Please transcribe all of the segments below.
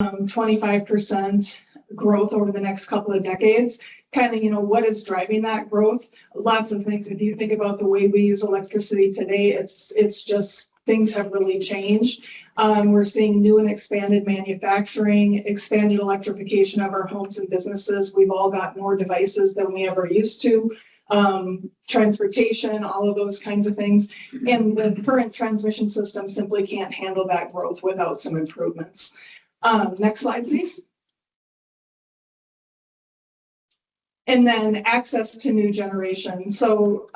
25% growth over the next couple of decades. Kind of, what is driving that growth? Lots of things. If you think about the way we use electricity today, it's just things have really changed. We're seeing new and expanded manufacturing, expanded electrification of our homes and businesses. We've all got more devices than we ever used to. Transportation, all of those kinds of things. And the current transmission system simply can't handle that growth without some improvements. Next slide, please. And then access to new generation. So,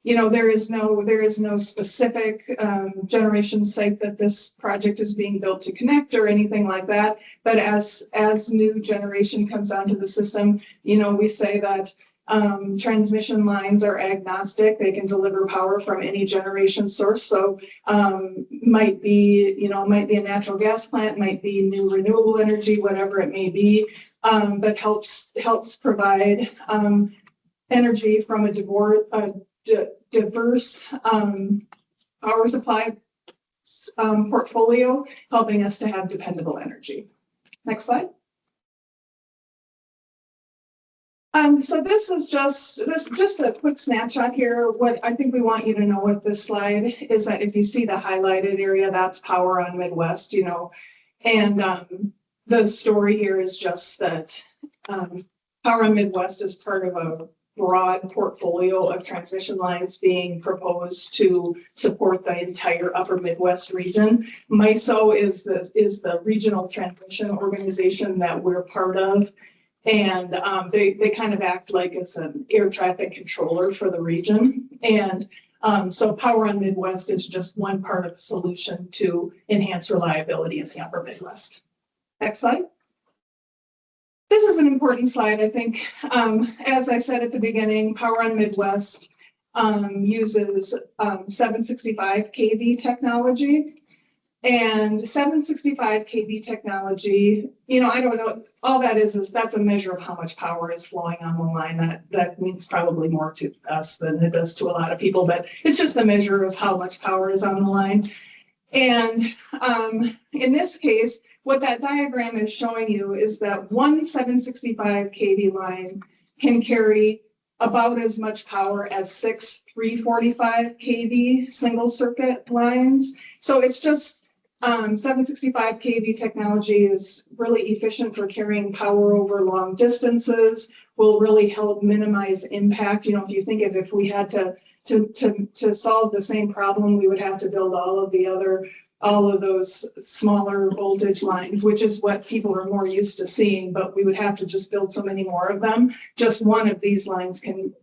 there is no specific generation site that this project is being built to connect or anything like that. But as new generation comes onto the system, we say that transmission lines are agnostic. They can deliver power from any generation source. So might be a natural gas plant, might be new renewable energy, whatever it may be. But helps provide energy from a diverse power supply portfolio, helping us to have dependable energy. Next slide. So this is just a quick snapshot here. What I think we want you to know with this slide is that if you see the highlighted area, that's Power on Midwest, and the story here is just that Power on Midwest is part of a broad portfolio of transmission lines being proposed to support the entire upper Midwest region. MISO is the regional transmission organization that we're part of. And they kind of act like it's an air traffic controller for the region. And so Power on Midwest is just one part of the solution to enhance reliability in the upper Midwest. Next slide. This is an important slide, I think. As I said at the beginning, Power on Midwest uses 765 kV technology. And 765 kV technology, I don't know, all that is that's a measure of how much power is flowing on the line. That means probably more to us than it does to a lot of people, but it's just a measure of how much power is on the line. And in this case, what that diagram is showing you is that one 765 kV line can carry about as much power as 6 345 kV single circuit lines. So it's just 765 kV technology is really efficient for carrying power over long distances, will really help minimize impact. If you think of if we had to solve the same problem, we would have to build all of those smaller voltage lines, which is what people are more used to seeing, but we would have to just build so many more of them. Just one of these lines can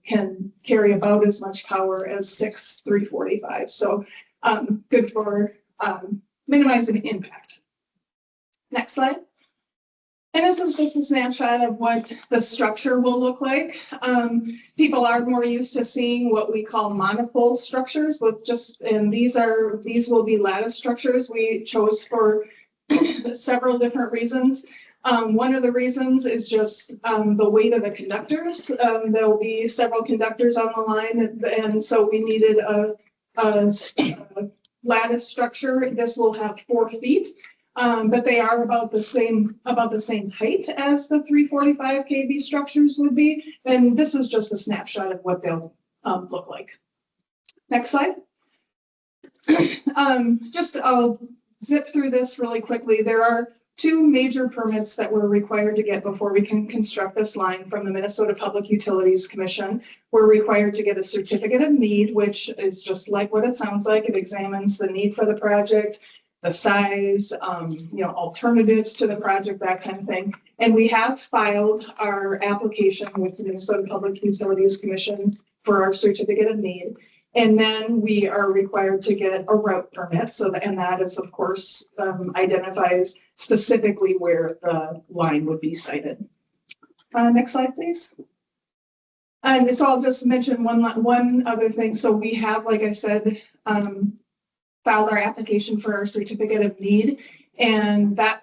carry about as much power as 6 345. So good for minimizing impact. Next slide. And this is just a snapshot of what the structure will look like. People are more used to seeing what we call monopole structures and these will be lattice structures we chose for several different reasons. One of the reasons is just the weight of the conductors. There'll be several conductors on the line, and so we needed a lattice structure. This will have 4 feet. But they are about the same height as the 345 kV structures would be. And this is just a snapshot of what they'll look like. Next slide. I'll zip through this really quickly. There are 2 major permits that we're required to get before we can construct this line from the Minnesota Public Utilities Commission. We're required to get a certificate of need, which is just like what it sounds like. It examines the need for the project, the size, alternatives to the project, that kind of thing. And we have filed our application with the Minnesota Public Utilities Commission for our certificate of need. And then we are required to get a route permit. And that is, of course, identifies specifically where the line would be sited. Next slide, please. And so I'll just mention one other thing. So we have, like I said, filed our application for our certificate of need, and that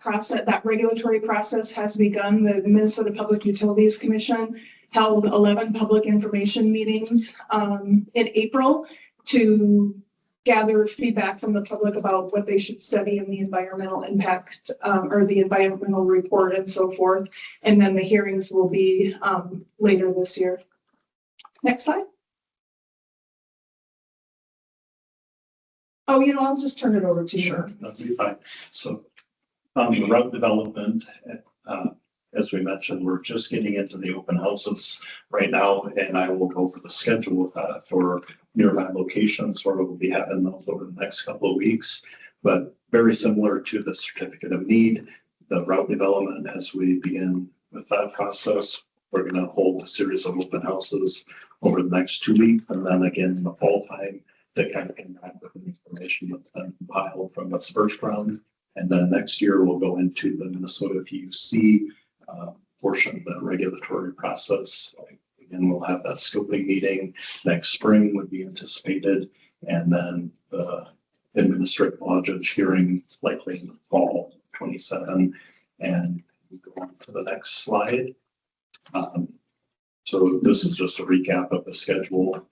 regulatory process has begun. The Minnesota Public Utilities Commission held 11 public information meetings in April to gather feedback from the public about what they should study in the environmental impact, or the environmental report and so forth. And then the hearings will be, later this year. Next slide. Oh, I'll just turn it over to you. Sure, that'll be fine. So the route development, as we mentioned, we're just getting into the open houses right now, and I will go over the schedule for nearby locations where we'll be having those over the next couple of weeks. But very similar to the certificate of need, the route development, as we begin with that process, we're going to hold a series of open houses over the next 2 weeks, and then again in the fall time to kind of come back with the information that's been compiled from this first round. And then next year we'll go into the Minnesota PUC portion of the regulatory process. Again, we'll have that scoping meeting next spring would be anticipated, and then the administrative law judge hearing likely in the fall 27. And we go on to the next slide. So this is just a recap of the schedule,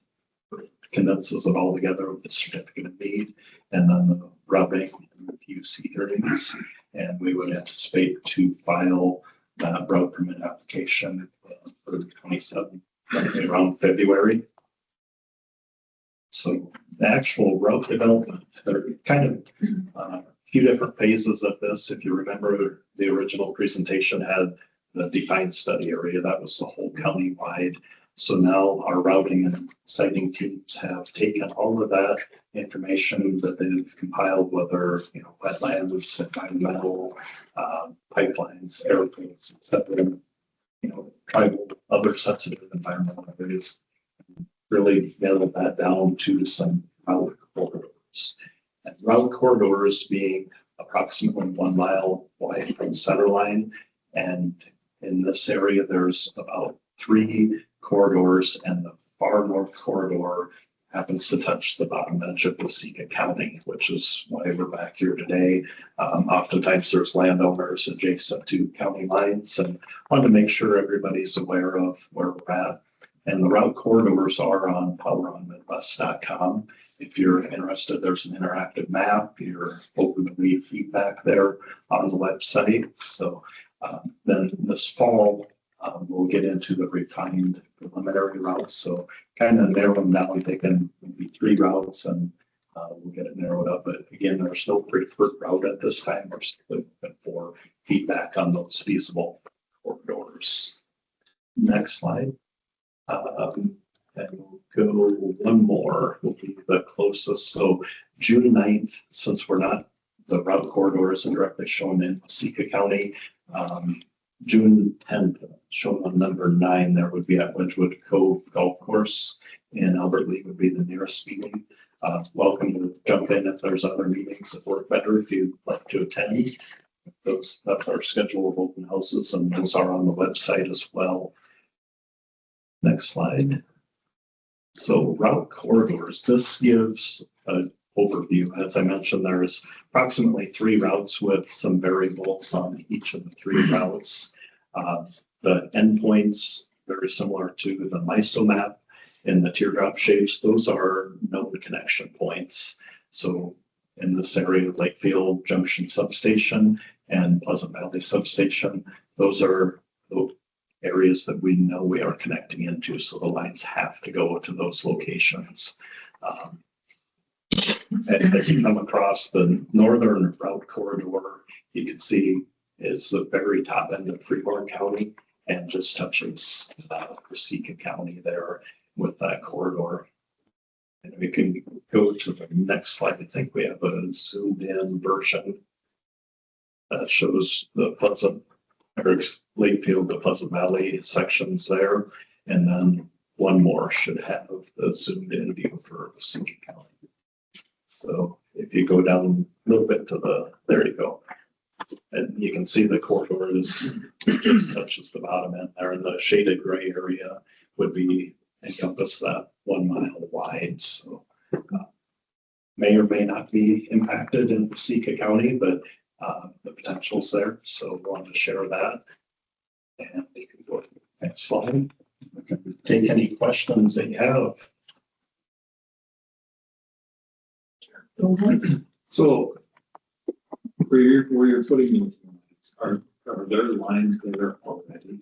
condenses it all together with the certificate of need, and then the routing and the PUC hearings. And we would anticipate to file that route permit application for 27, around February. So the actual route development, there are kind of a few different phases of this. If you remember, the original presentation had the defined study area. That was the whole county-wide. So now our routing and siting teams have taken all of that information that they've compiled, whether wetlands, environmental, pipelines, airplanes, etc., tribal, other sensitive environmental areas, really narrowed that down to some route corridors. And route corridors being approximately 1 mile wide from the center line. And in this area, there's about 3 corridors, and the far north corridor happens to touch the bottom edge of Waseca County, which is why we're back here today. Oftentimes there's landowners adjacent to county lines, and I want to make sure everybody's aware of where we're at. And the route corridors are on poweronmidwest.com. If you're interested, there's an interactive map. You're open to leave feedback there on the website. So then this fall, we'll get into the refined preliminary routes. So kind of narrow them down, taking maybe 3 routes, and we'll get it narrowed up. But again, there's no preferred route at this time. We're still looking for feedback on those feasible corridors. Next slide. And we'll go one more, will be the closest. So June 9th, since the route corridor isn't directly shown in Waseca County, June 10th, shown on number 9, there would be at Wedgewood Cove Golf Course, and Albert Lee would be the nearest meeting. Welcome to jump in if there's other meetings that work better if you'd like to attend. That's our schedule of open houses, and those are on the website as well. Next slide. So route corridors, this gives an overview. As I mentioned, there's approximately 3 routes with some variables on each of the 3 routes. The endpoints, very similar to the MISO map in the teardrop shapes, those are known connection points. So in this area, Lakefield Junction Substation and Pleasant Valley Substation, those are the areas that we know we are connecting into. So the lines have to go to those locations. And as you come across the northern route corridor, you can see is the very top end of Freeborn County and just touches Waseca County there with that corridor. And we can go to the next slide. I think we have a zoomed in version that shows the Lakefield, the Pleasant Valley sections there. And then one more should have the zoomed in view for Waseca County. So if you go down a little bit to there you go. And you can see the corridor just touches the bottom end there, and the shaded gray area would encompass that 1 mile wide. So may or may not be impacted in Waseca County, but the potential's there. So I wanted to share that. And you can go to the next slide. We can take any questions that you have. So where you're putting these lines, are there lines there already?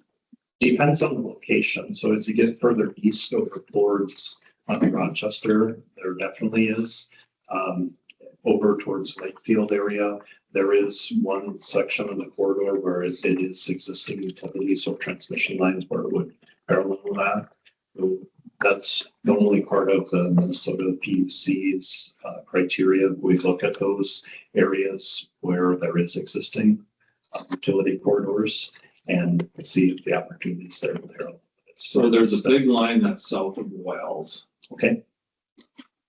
Depends on the location. So as you get further east over towards Rochester, there definitely is. Over towards Lakefield area, there is one section of the corridor where it is existing utilities or transmission lines where it would parallel that. So that's normally part of the Minnesota PUC's criteria. We look at those areas where there is existing utility corridors and see if the opportunities there will parallel. So there's a big line that's south of Wells. Okay.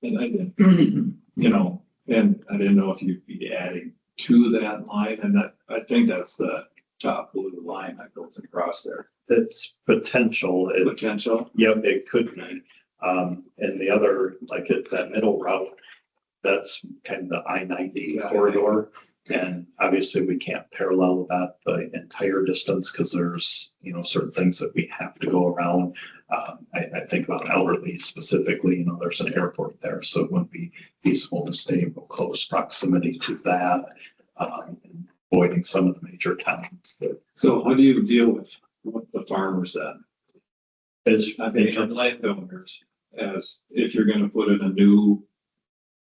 And I didn't, you know, and I didn't know if you'd be adding to that line, and that, I think that's the top blue line that goes across there. It's potential. Potential. Yep, it could be. And the other, like at that middle route, that's kind of the I-90 corridor. And obviously we can't parallel that the entire distance because there's, you know, certain things that we have to go around. I think about elderly specifically, you know, there's an airport there, so it wouldn't be feasible to stay in close proximity to that, avoiding some of the major towns. So how do you deal with the farmers then? As I mean, and landowners, as if you're gonna put in a new,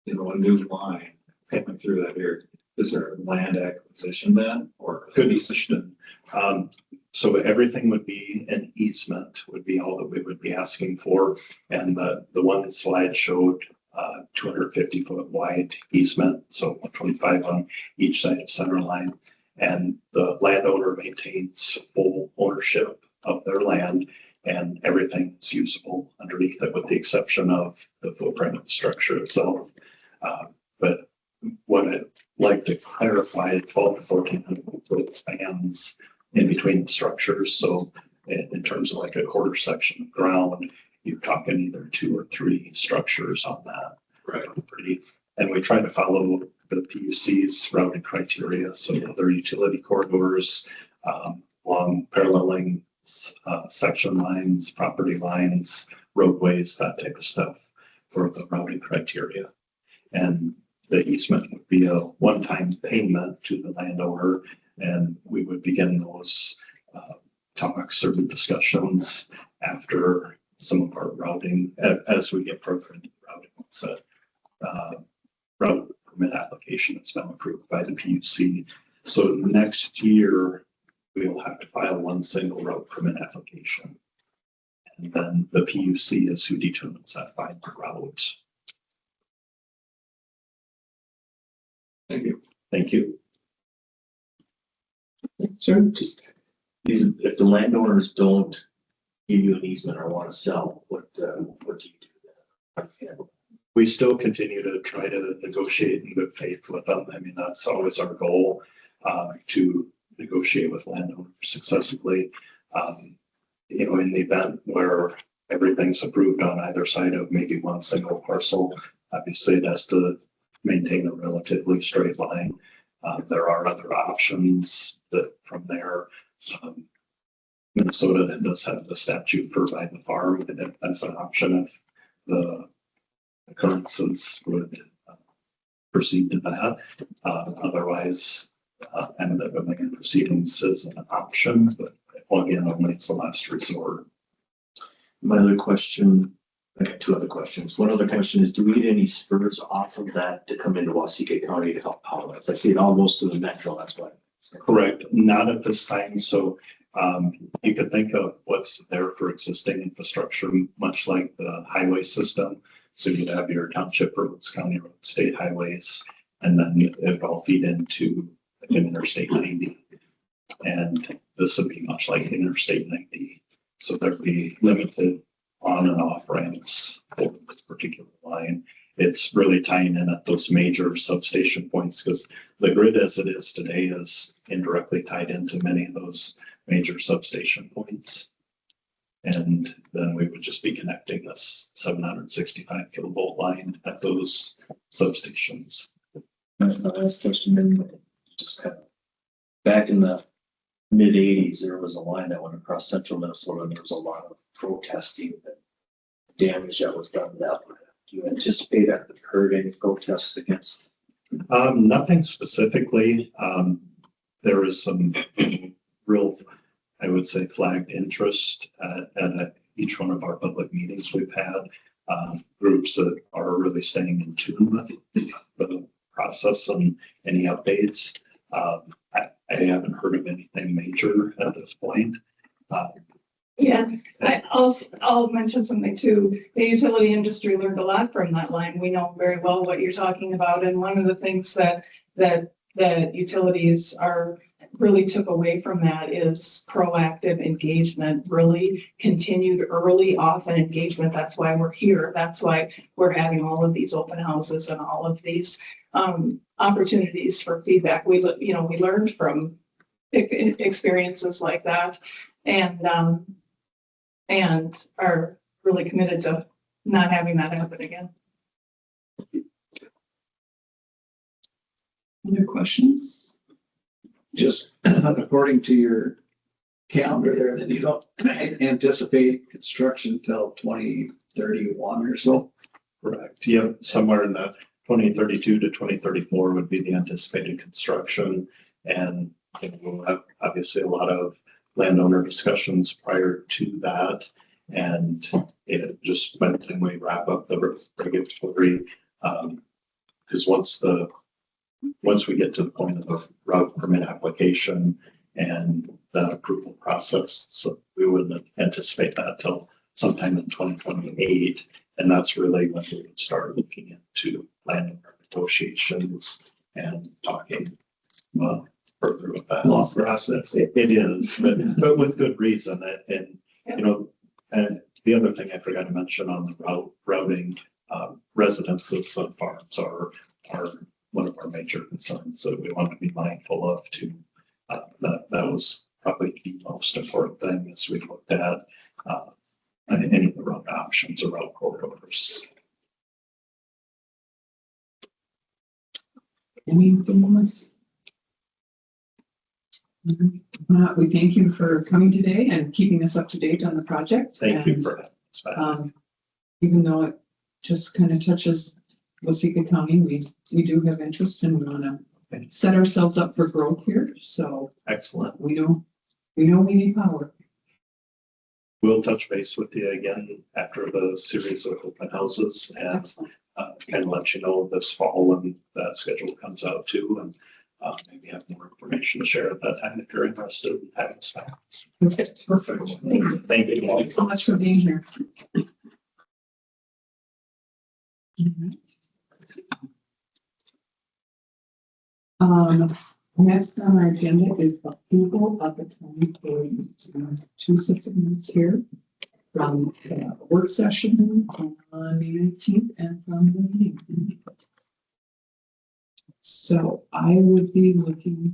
you know, a new line coming through that area, is there land acquisition then, or? Good decision. So everything would be an easement would be all that we would be asking for. And the one slide showed 250-foot wide easement, so 125 on each side of center line. And the landowner maintains full ownership of their land and everything is usable underneath it with the exception of the footprint of the structure itself. But what I'd like to clarify, 12 to 1400 foot spans in between the structures. So in terms of like a quarter section of ground, you're talking either 2 or 3 structures on that. Right. And we try to follow the PUC's routing criteria. So other utility corridors, along paralleling section lines, property lines, roadways, that type of stuff for the routing criteria. And the easement would be a one-time payment to the landowner, and we would begin those talks or discussions after some of our routing, as we get further into the routing. It's a route permit application that's been approved by the PUC. So next year, we'll have to file one single route permit application. And then the PUC is who determines that final route. Thank you. Thank you. So just these, if the landowners don't give you an easement or want to sell, what do you do then? We still continue to try to negotiate in good faith with them. I mean, that's always our goal, to negotiate with landowners successfully. You know, in the event where everything's approved on either side of maybe one single parcel, obviously it has to maintain a relatively straight line. There are other options that from there. Minnesota that does have the statute for by the farm, and that's an option if the occurrences would proceed to that. Otherwise, eminent domain proceedings is an option, but again, only it's the last resort. My other question, I got 2 other questions. One other question is, do we get any spurs off of that to come into Waseca County to help power us? I see it all goes to the metro, that's why. Correct. Not at this time. So you could think of what's there for existing infrastructure, much like the highway system. So you'd have your township roads, county roads, state highways, and then it would all feed into Interstate 90. And this would be much like Interstate 90. So there'd be limited on and off ramps for this particular line. It's really tying in at those major substation points because the grid as it is today is indirectly tied into many of those major substation points. And then we would just be connecting this 765 kilovolt line at those substations. My last question, then, just kind of back in the mid-80s, there was a line that went across central Minnesota, and there was a lot of protesting and damage that was done to that line. Do you anticipate that occurred any protests against? Nothing specifically. There is some real, I would say, flagged interest at each one of our public meetings we've had. Groups that are really staying in tune with the process and any updates. I haven't heard of anything major at this point. Yeah, I'll mention something too. The utility industry learned a lot from that line. We know very well what you're talking about. And one of the things that utilities really took away from that is proactive engagement, really continued early, often engagement. That's why we're here. That's why we're having all of these open houses and all of these opportunities for feedback. We learned from experiences like that, and are really committed to not having that happen again. Other questions? Just according to your calendar there, that you don't anticipate construction till 2031 or so. Correct. Yeah, somewhere in the 2032 to 2034 would be the anticipated construction. And we'll have obviously a lot of landowner discussions prior to that. And it just by the time we wrap up the regulatory, because once we get to the point of the route permit application and that approval process, so we wouldn't anticipate that till sometime in 2028. And that's really when we would start looking into landowner negotiations and talking further with that. Long process. It is, but with good reason. And the other thing I forgot to mention on the routing, residences of farms are one of our major concerns that we want to be mindful of too. That was probably the most important thing as we looked at any of the road options or road corridors. Anything else? We thank you for coming today and keeping us up to date on the project. Thank you for that. Even though it just kind of touches Waseca County, we do have interest and we want to set ourselves up for growth here. So Excellent. we know we need power. We'll touch base with you again after the series of open houses and Excellent. kind of let you know this fall when that schedule comes out too. And maybe have more information to share at that time if you're interested in having us back. Okay, perfect. Thank you. Thank you. Thanks so much for being here. Next on our agenda is the approval of the 2040 two sets of minutes here from the work session on May 19th and from the meeting. So I would be looking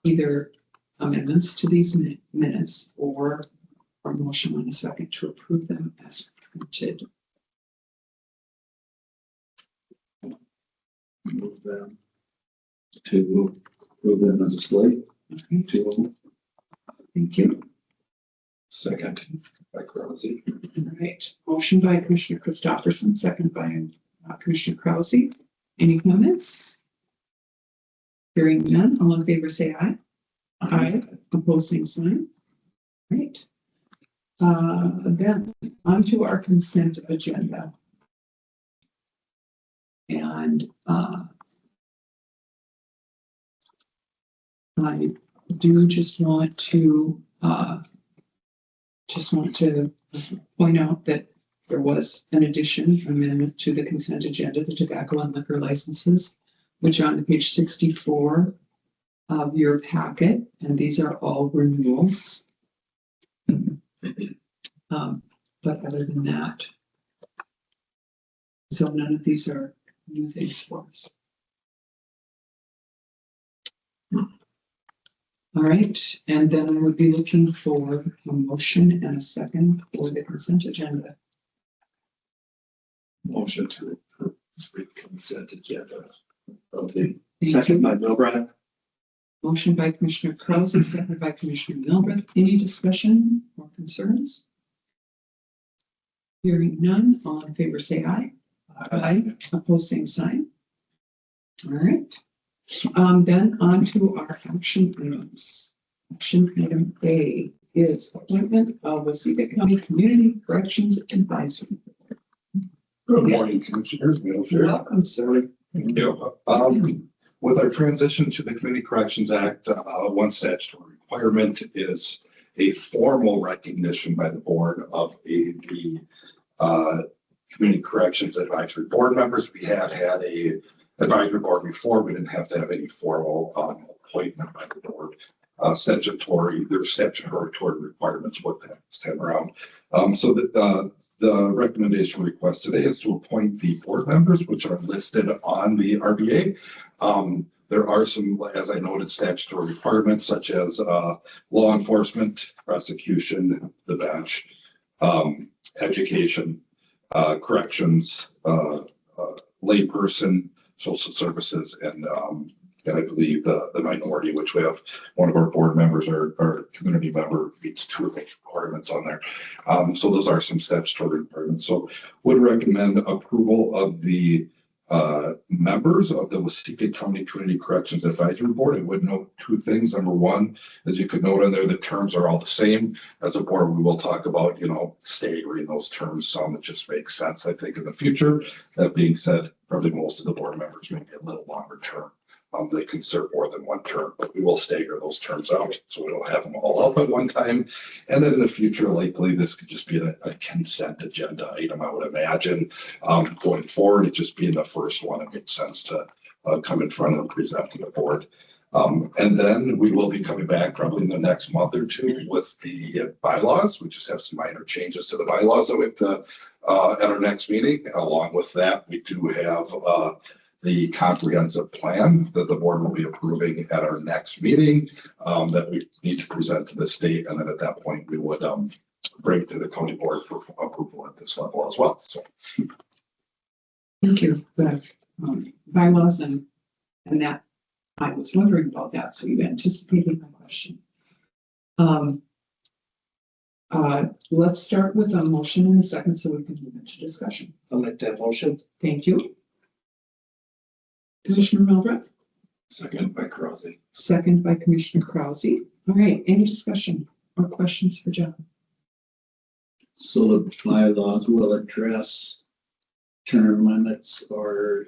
either amendments to these minutes or a motion on a second to approve them as printed. Move them to approve them as a slate. Okay, Two of them. thank you. Second by Crosby. All right, motion by Commissioner Christopherson, second by Commissioner Krause. Any comments? Hearing none, all in favor say aye. Aye. Opposed, same sign. Right. Then on to our consent agenda. And I do just want to point out that there was an addition amendment to the consent agenda, the tobacco and liquor licenses, which are on page 64 of your packet, and these are all renewals. But other than that, so none of these are new things for us. All right, and then I would be looking for a motion and a second for the consent agenda. Motion to approve the consent agenda. Okay. Second by Milbrad. Motion by Commissioner Krause, second by Commissioner Milbreth. Any discussion or concerns? Hearing none, all in favor say aye. Aye. Opposed, same sign. All right. Then on to our action items. Action item A is appointment of Waseca County Community Corrections Advisory. Good morning, Commissioners. Welcome, sir. Thank you. With our transition to the Community Corrections Act, one statutory requirement is a formal recognition by the board of the Community Corrections Advisory Board members. We had a advisory board before. We didn't have to have any formal appointment by the board. There's statutory requirements with that this time around. So the recommendation request today is to appoint the board members, which are listed on the RBA. There are some, as I noted, statutory requirements such as law enforcement, prosecution, the bench, education, corrections, layperson, social services, and I believe the minority, which we have one of our board members or community member meets two of those requirements on there. So those are some statutory requirements. So would recommend approval of the members of the Waseca County Community Corrections Advisory Board. I would note two things. Number one, as you could note on there, the terms are all the same. As a board, we will talk about, staggering those terms. Some it just makes sense, I think, in the future. That being said, probably most of the board members may be a little longer term. They can serve more than one term, but we will stagger those terms out, so we don't have them all up at one time. And then in the future, likely this could just be a consent agenda item, I would imagine. Going forward, it just being the first one, it makes sense to come in front and present to the board. And then we will be coming back probably in the next month or two with the bylaws. We just have some minor changes to the bylaws that we have to at our next meeting. Along with that, we do have the comprehensive plan that the board will be approving at our next meeting that we need to present to the state. And then at that point, we would bring it to the county board for approval at this level as well. So Thank you for that bylaws and that. I was wondering about that, so you anticipated my question. Let's start with a motion in a second so we can move into discussion. I'll make that motion. Thank you. Commissioner Mildred, Second by Crosby. second by Commissioner Krause. All right, any discussion or questions for John? So the bylaws will address term limits or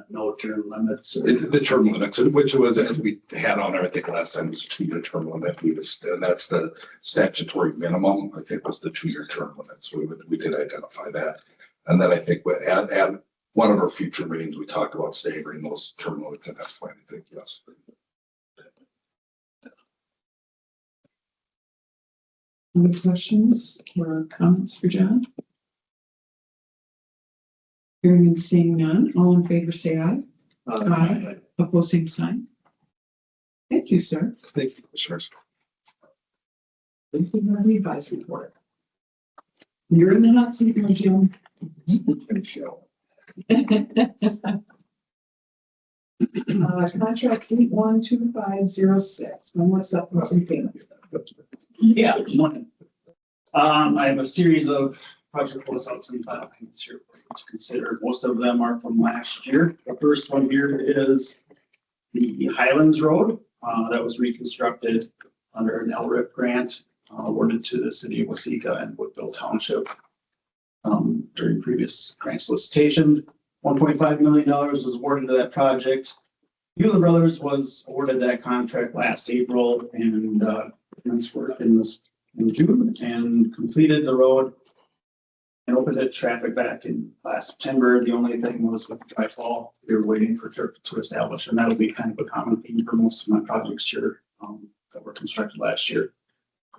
no term limits? Or... the term limits, which was, as we had on there, I think last time, was a 2-year term limit. And that's the statutory minimum, I think, was the 2-year term limit. So we did identify that. And then I think at one of our future meetings, we talked about staggering those term limits at that point, I think, yes. Any questions or comments for John? Hearing and seeing none, all in favor say aye. Aye. Opposed, same sign. Thank you, sir. Thank you, Commissioners. Thank you for the advisory report. You're in the hot seat now, Jim. Contract 812506. No more acceptance and payment. Yeah, good morning. I have a series of project closeouts and file payments here for you to consider. Most of them are from last year. The first one here is the Highlands Road that was reconstructed under an LRIP grant awarded to the city of Waseca and Woodville Township during previous grant solicitation. $1.5 million was awarded to that project. Mueller Brothers was awarded that contract last April and worked in June and completed the road and opened it traffic back in last September. The only thing was with the dry fall, we were waiting for turf to establish, and that'll be kind of a common theme for most of my projects here that were constructed last year,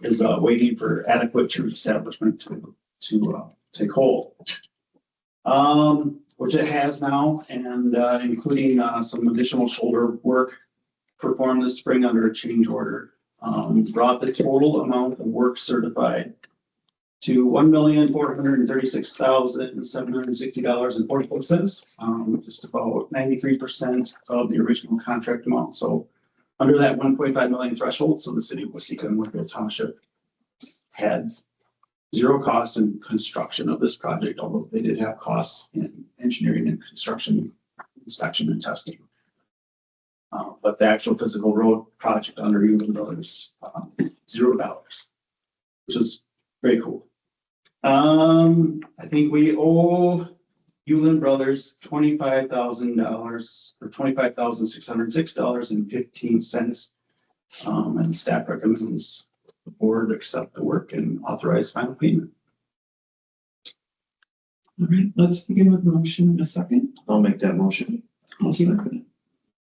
is waiting for adequate turf establishment to take hold. Which it has now, and including some additional shoulder work performed this spring under a change order. Brought the total amount of work certified to $1,436,760.44, just about 93% of the original contract amount. So under that 1.5 million threshold, so the city of Waseca and Woodville Township had zero cost in construction of this project, although they did have costs in engineering and construction, inspection and testing. But the actual physical road project under Human Brothers, $0, which is very cool. I think we owe Hewlin Brothers $25,000 or $25,606.15. And staff recommends the board accept the work and authorize final payment. All right, let's begin with motion in a second. I'll make that motion. I'll second it.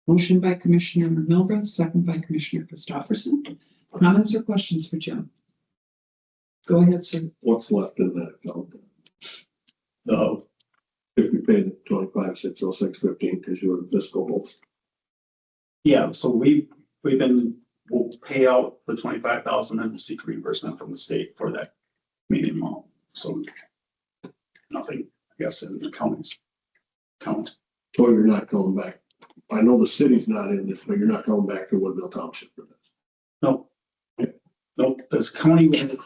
Motion by Commissioner Milbrook, second by Commissioner Christopherson. Comments or questions for Jim? Go ahead, sir. What's left in that account? No, If we pay the 25,606.15 because you were the fiscal host. Yeah, so we'll pay out the 25,000 and we'll seek reimbursement from the state for that median amount. So nothing, I guess, in the county's count. So you're not coming back. I know the city's not in this, but you're not coming back to Woodville Township for this. No. Nope, this county will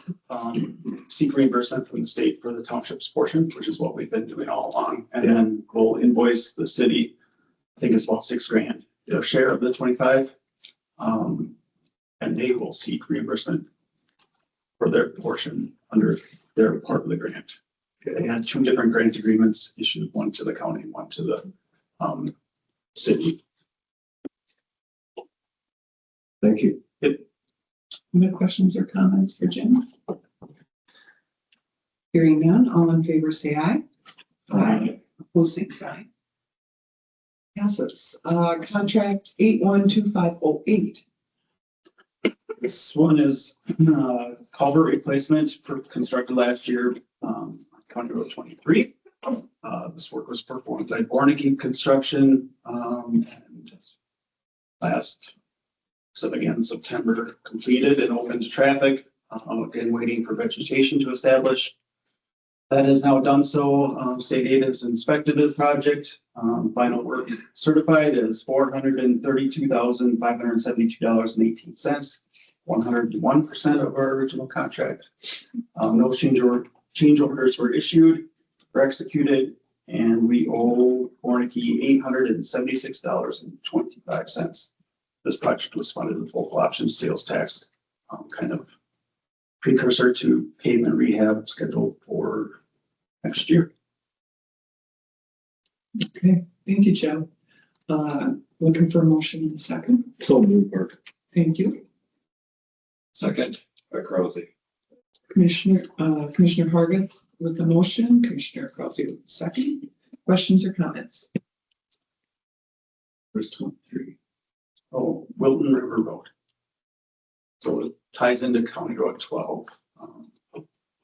seek reimbursement from the state for the township's portion, which is what we've been doing all along. And then we'll invoice the city, I think it's about $6,000, their share of the 25. And they will seek reimbursement for their portion under their part of the grant. They had 2 different grant agreements issued, one to the county, one to the city. Thank you. Other questions or comments for Jim? Hearing none, all in favor say aye. Aye. Opposed, same sign. Passes. Contract 812508. This one is culvert replacement constructed last year, County Road 23. This work was performed by Bornicky Construction and last, so again, September completed and open to traffic. Again, waiting for vegetation to establish. That is now done so. State aid has inspected the project. Final work certified is $432,572.18. 101% of our original contract. No change orders were issued or executed, and we owe Warnicki $876.25. This project was funded with local option sales tax, kind of precursor to pavement rehab scheduled for next year. Okay, thank you, Joe. Looking for a motion in a second. So move, Mark. Thank you. Second, by Crosby. Commissioner Hargith with the motion, Commissioner Krause with the second. Questions or comments? First 23. Oh, Wilton River Road. So it ties into County Road 12,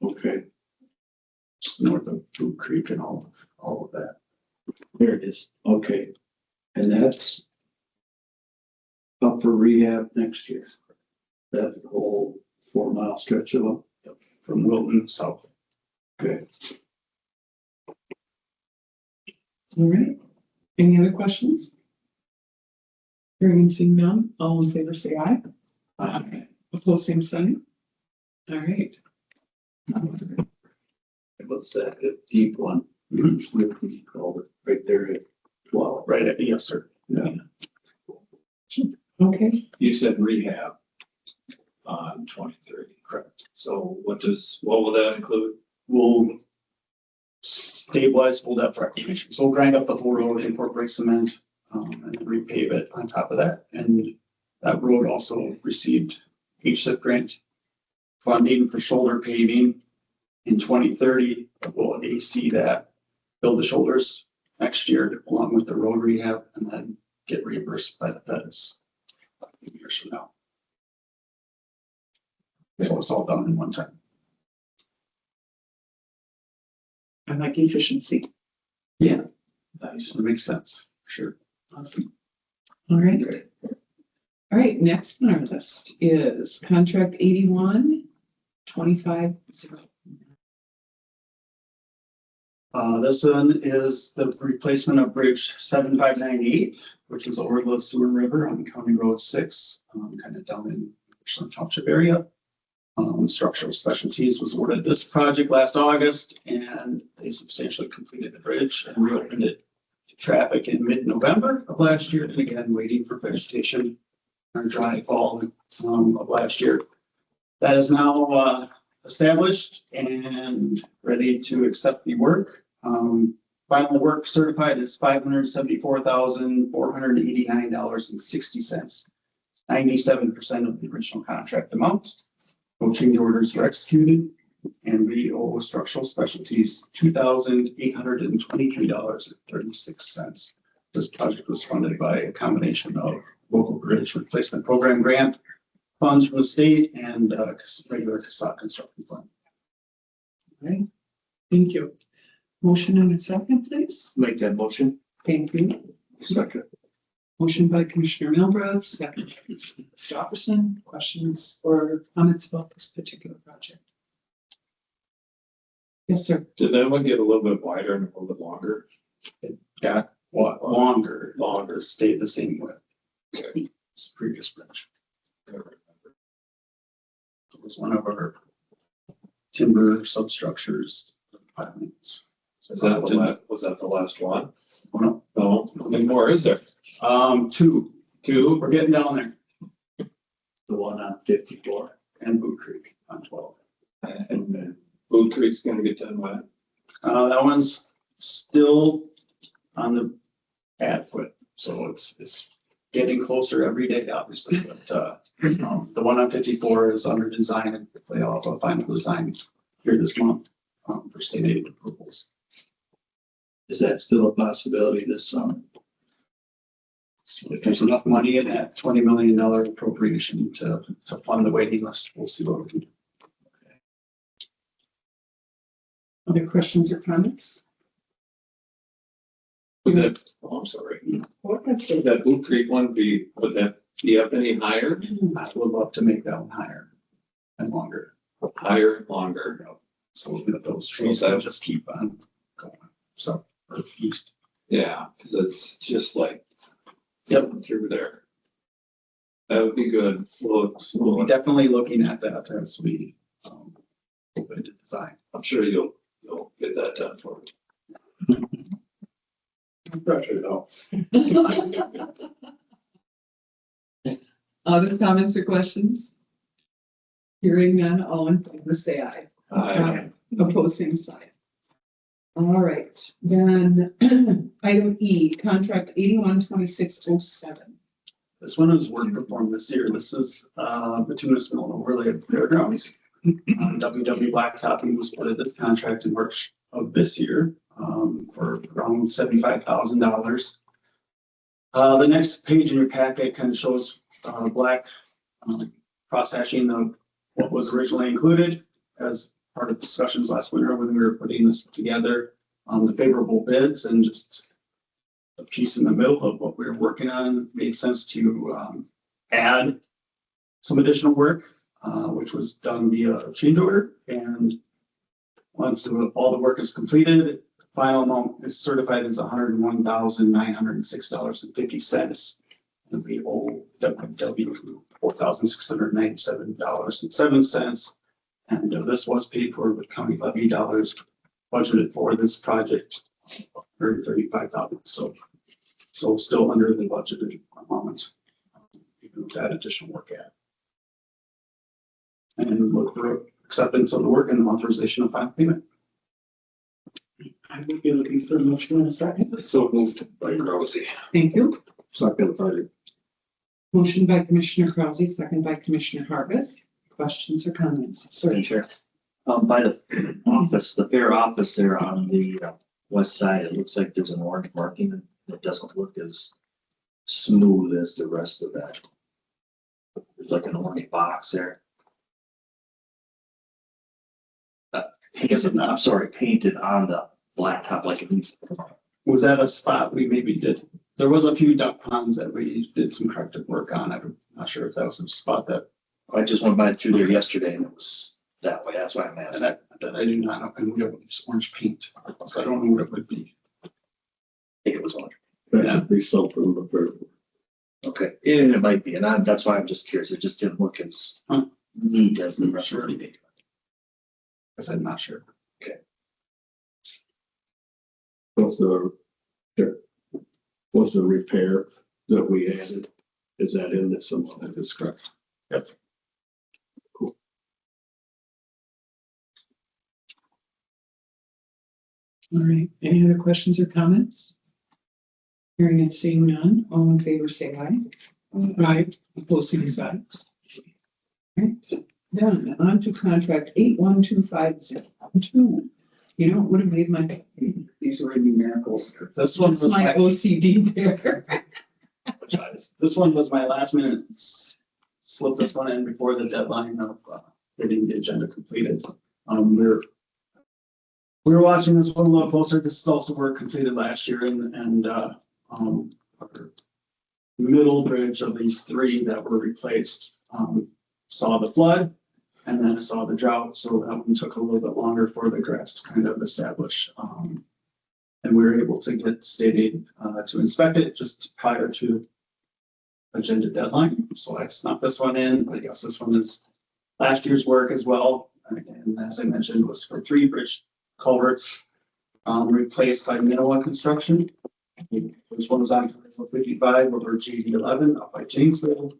Okay, just north of Blue Creek and all of that. there it is. Okay. And that's up for rehab next year. That's the whole 4-mile stretch of them. From Wilton south. Okay. All right. Any other questions? Hearing and seeing none, all in favor say aye. Aye. Opposed, same sign. All right. It was that a deep one. With the culvert right there at 12. Right at, yes, sir. Yeah. Okay, You said rehab on 23, correct? So what will that include? We'll stabilize full depth reclamation. So we'll grind up the whole road, incorporate cement, and then repave it on top of that. And that road also received HSIP grant funding for shoulder paving in 2030. We'll AC that, build the shoulders next year along with the road rehab, and then get reimbursed by the feds a few years from now. So it's all done in one time. I like efficiency. Nice. That makes sense, for sure. Awesome. All right. All right, next on our list is contract 8125. This one is the replacement of Bridge 7598, which was over the Seward River on County Road 6, kind of down in Richland Township area. Structural Specialties was awarded this project last August, and they substantially completed the bridge and reopened it to traffic in mid-November of last year, and again, waiting for vegetation or dry fall of last year. That is now established and ready to accept the work. Final work certified is $574,489.60. 97% of the original contract amount. No change orders were executed, and we owe Structural Specialties $2,823.36. This project was funded by a combination of local bridge replacement program grant funds from the state and regular CASA construction fund. Right, thank you. Motion and a second, please. Make that motion. Thank you. Second. Motion by Commissioner Milbrow, second by Commissioner Christopherson. Questions or comments about this particular project? Yes, sir. Did that one get a little bit wider and a little bit longer? Got what longer stayed the same width. It's previous bridge. It was one of our timber substructures. Pilings. Was that the last one? Oh, no. No, how many more is there? Two, Two? we're getting down there, The one on 54. and Boot Creek on 12. And then Boot Creek's gonna get done when? That one's still on the adequate, so it's getting closer every day, obviously, but, the one on 54 is under design and they all have a final design here this month, for state aid approvals. Is that still a possibility this summer? So if there's enough money in that $20 million appropriation to fund the waiting list, we'll see what we can do. Other questions or comments? Would that, oh, I'm sorry. Would that Boot Creek one would that be up any higher? I would love to make that one higher and longer. Higher, longer? So we'll get those trees that just keep on going south or east. Yeah, because it's just like, yep, through there. That would be good. We'll be definitely looking at that as we open to design. I'm sure you'll get that done for me. Pressure though. Other comments or questions? Hearing none, all in favor, say aye. Opposed, same sign. All right, then item E, contract 812607. This one is work performed this year. This is bituminous mill overlay of fairgrounds. WW Blacktopping was put in the contract in March of this year for around $75,000. The next page in your packet kind of shows black cross hatching of what was originally included as part of discussions last winter when we were putting this together. The favorable bids and just a piece in the middle of what we were working on made sense to add some additional work, which was done via change order. And once all the work is completed, the final amount is certified as $101,906.50. And we owe WW $4,697.07. And this was paid for with county levy dollars budgeted for this project, $135,000. So still under the budgeted amount, even with that additional work add. And look for acceptance of the work and authorization of final payment. I would be looking for a motion in a second. So moved by Rosie. Thank you. Second, third. Motion by Commissioner Krause, second by Commissioner Harvest. Questions or comments? Sir. Madam Chair. By the office, the fair office there on the west side, it looks like there's an orange marking and it doesn't look as smooth as the rest of that. There's like an orange box there. I guess I'm sorry, painted on the blacktop like it needs. Was that a spot we maybe did? There was a few duck ponds that we did some corrective work on. I'm not sure if that was a spot that, I just went by through there yesterday and it was that way. That's why I'm and asking. that I do not know, and we have just orange paint, so I don't know what it would be. I think it was orange. That should be so from the first. Okay, and it might be, and that's why I'm just curious. It just didn't look as need as the rest Sure. of the. I said, not sure. What's the repair that we added? Is that in this amount? That is correct. All right, any other questions or comments? Hearing and seeing none, all in favor say aye. Aye. Opposed, same sign. Right, then on to contract 812502. You know, it would have made my, These were numericals. This one just was my my, OCD there. this one was my last minute. Slipped this one in before the deadline of getting the agenda completed. We were watching this one a little closer. This is also work completed last year and our middle bridge of these three that were replaced, saw the flood and then saw the drought. So that one took a little bit longer for the grass to kind of establish. And we were able to get state aid to inspect it just prior to agenda deadline. So I snuck this one in. I guess this one is last year's work as well. And as I mentioned, was for 3 bridge culverts replaced by Minowa Construction. This one was on 55 over GD 11 up by Janesville.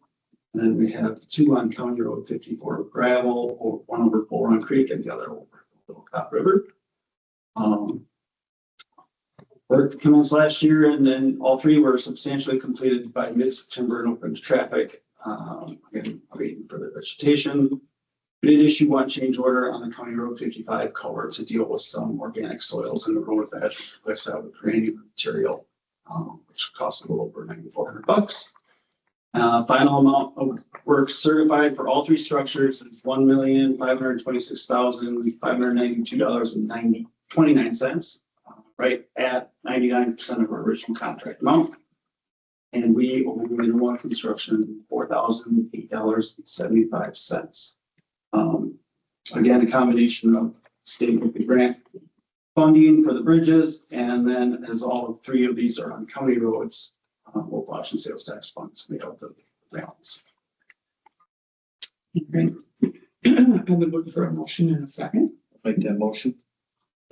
And then we have 2 on County Road 54 gravel, or 1 over Bull Run Creek and the other over Little Cop River. Work commenced last year, and then all 3 were substantially completed by mid-September and open to traffic. Again, waiting for the vegetation. We did issue 1 change order on the County Road 55 culvert to deal with some organic soils in the road that replaced that with granular material, which cost a little over $9,400. Final amount of work certified for all 3 structures is $1,526,592.29, right at 99% of our original contract amount. And we owe Minowa Construction $4,008.75. Again, a combination of state grant funding for the bridges, and then as all 3 of these are on county roads, local option sales tax funds made up the balance. Great. I would look for a motion in a second. Make that motion.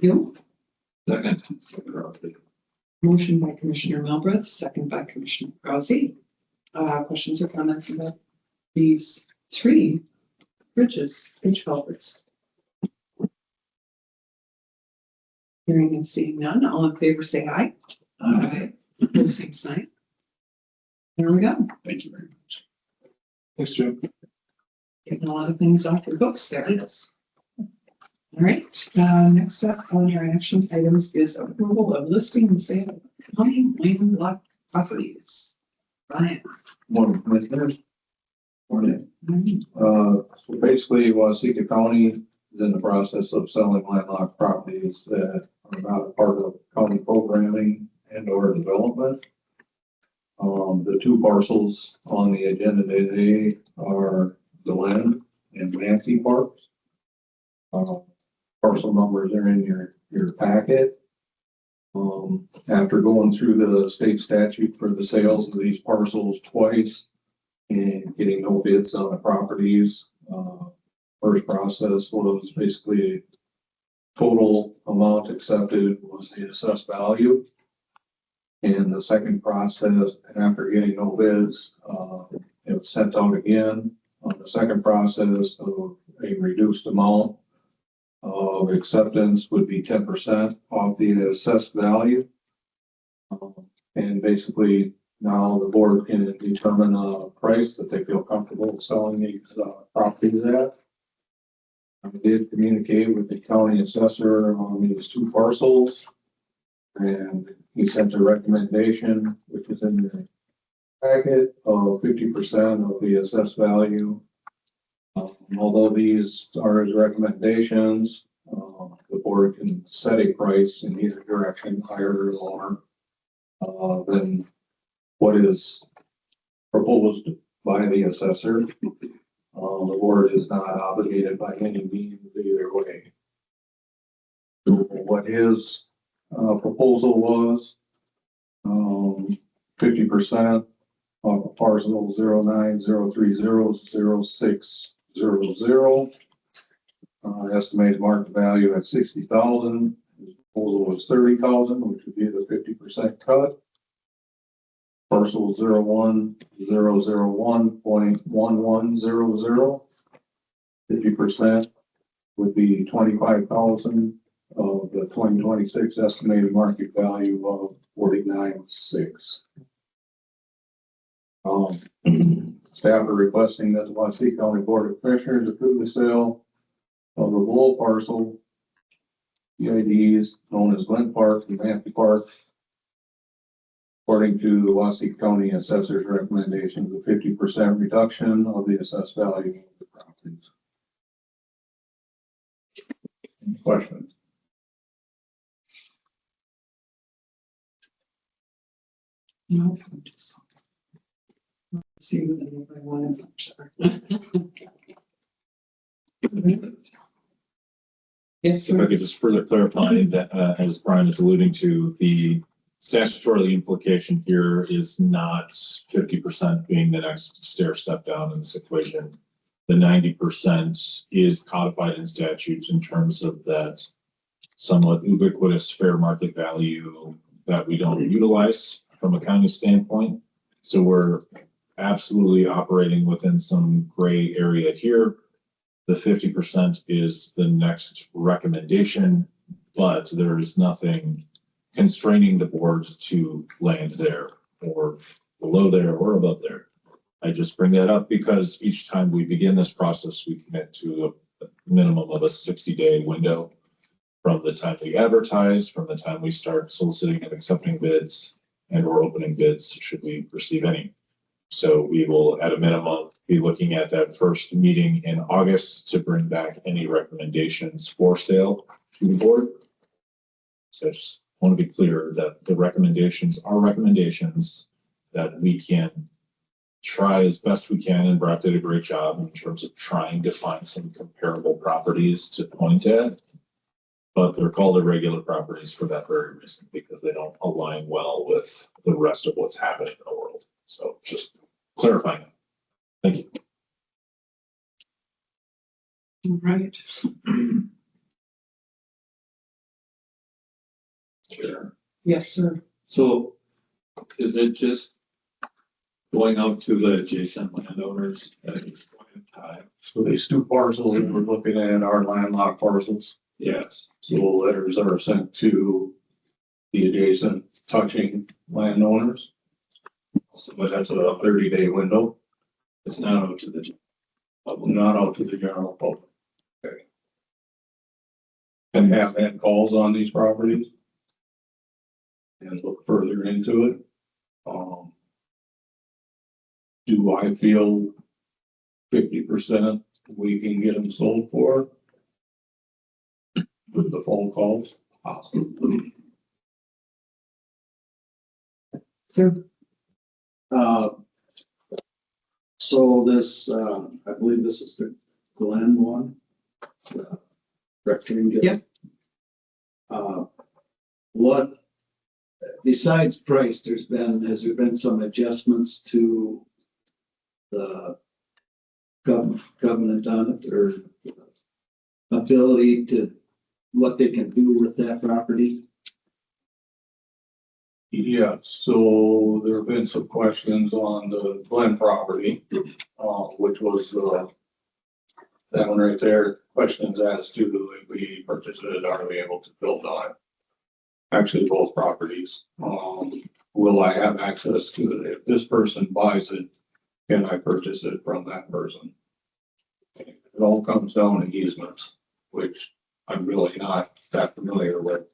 You, Second. motion by Commissioner Milbreth, second by Commissioner Krause. Questions or comments about these 3 bridges, bridge culverts? Hearing and seeing none, all in favor say aye. Aye. Opposed, same sign. There we go. Thank you very much. Thanks, Jim. Getting a lot of things off your books there. Yes. All right, next up on our action items is approval of listing and sale of county land properties. Ryan. Morning, Commissioners. Morning. So basically, Waseca County is in the process of selling landlocked properties that are not a part of county programming and or development. The 2 parcels on the agenda today are Glen and Nancy Parks. Parcel numbers are in your packet. After going through the state statute for the sales of these parcels twice and getting no bids on the properties, first process was basically total amount accepted was the assessed value. And the second process, and after getting no bids, it was sent out again on the second process of a reduced amount of acceptance would be 10% off the assessed value. And basically now the board can determine a price that they feel comfortable selling these properties at. I did communicate with the county assessor on these 2 parcels, and he sent a recommendation, which is in the packet, of 50% of the assessed value. Although these are his recommendations, the board can set a price in either direction, higher or lower, than what is proposed by the assessor. The board is not obligated by any means either way. So what his proposal was, 50% of parcel 0903006 Estimated market value at 60,000. His proposal was 30,000, which would be the 50% cut. Parcel 01,001.1100. 50% would be 25,000 of the 2026 estimated market value of 49.6. Staff are requesting that the Waseca County Board of Commissioners approve the sale of the Bull parcel, PIDs known as Glen Park and Matthew Park, according to the Waseca County Assessor's recommendations, a 50% reduction of the assessed value of the properties. Any questions? No, I'm just. See what anybody wanted, I'm sorry. Yes, If I sir. could just further clarify that, as Brian is alluding to, the statutory implication here is not 50% being the next stair step down in this equation. The 90% is codified in statute in terms of that somewhat ubiquitous fair market value that we don't utilize from a county standpoint. So we're absolutely operating within some gray area here. The 50% is the next recommendation, but there is nothing constraining the board to land there or below there or above there. I just bring that up because each time we begin this process, we commit to a minimum of a 60-day window from the time we advertise, from the time we start soliciting and accepting bids, and or opening bids should we receive any. So we will, at a minimum, be looking at that first meeting in August to bring back any recommendations for sale to the board. So I just want to be clear that the recommendations are recommendations that we can try as best we can, and Brock did a great job in terms of trying to find some comparable properties to point at. But they're called irregular properties for that very reason, because they don't align well with the rest of what's happening in the world. So just clarifying. Thank you. All right. Sure. Yes, sir. So is it just going out to the adjacent landowners at this point in time? So these two parcels that we're looking at are landlocked parcels. Yes. So letters are sent to the adjacent touching landowners. So, but That's a 30-day window, it's not out to the public. not out to the general public. Okay. And have had calls on these properties and look further into it. Do I feel 50% we can get them sold for? With the phone calls? Possibly. Sure. So this, I believe this is the Glen one. Rectangle. Yep. What, besides price, has there been some adjustments to the government on it, or ability to what they can do with that property? Yeah, so there have been some questions on the Glen property, which was, that one right there, questions as to if we purchase it, are we able to build on it? Actually, both properties. Will I have access to it? If this person buys it, can I purchase it from that person? It all comes down to easements, which I'm really not that familiar with.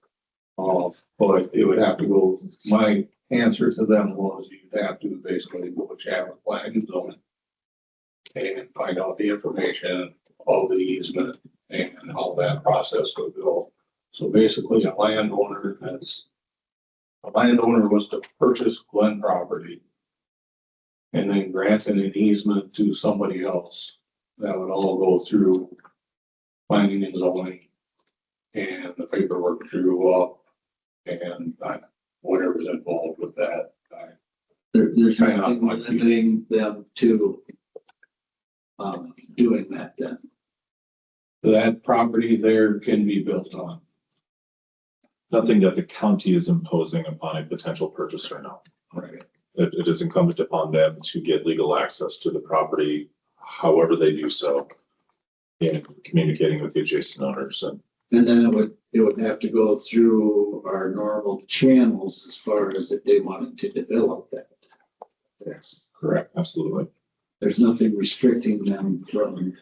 But it would have to go, my answer to them was you'd have to basically go chat with planning and zoning and find out the information of the easement and how that process would go. So basically a landowner was to purchase Glen property and then grant an easement to somebody else. That would all go through planning and zoning, and the paperwork drew up, and whatever's involved with that. There's Kind of nothing like- limiting them to doing that then? That property there can be built on. Nothing that the county is imposing upon a potential purchaser, no. Right. It is incumbent upon them to get legal access to the property, however they do so, in communicating with the adjacent owners. And then it would have to go through our normal channels as far as if they wanted to develop that. Yes, correct, absolutely. There's nothing restricting them from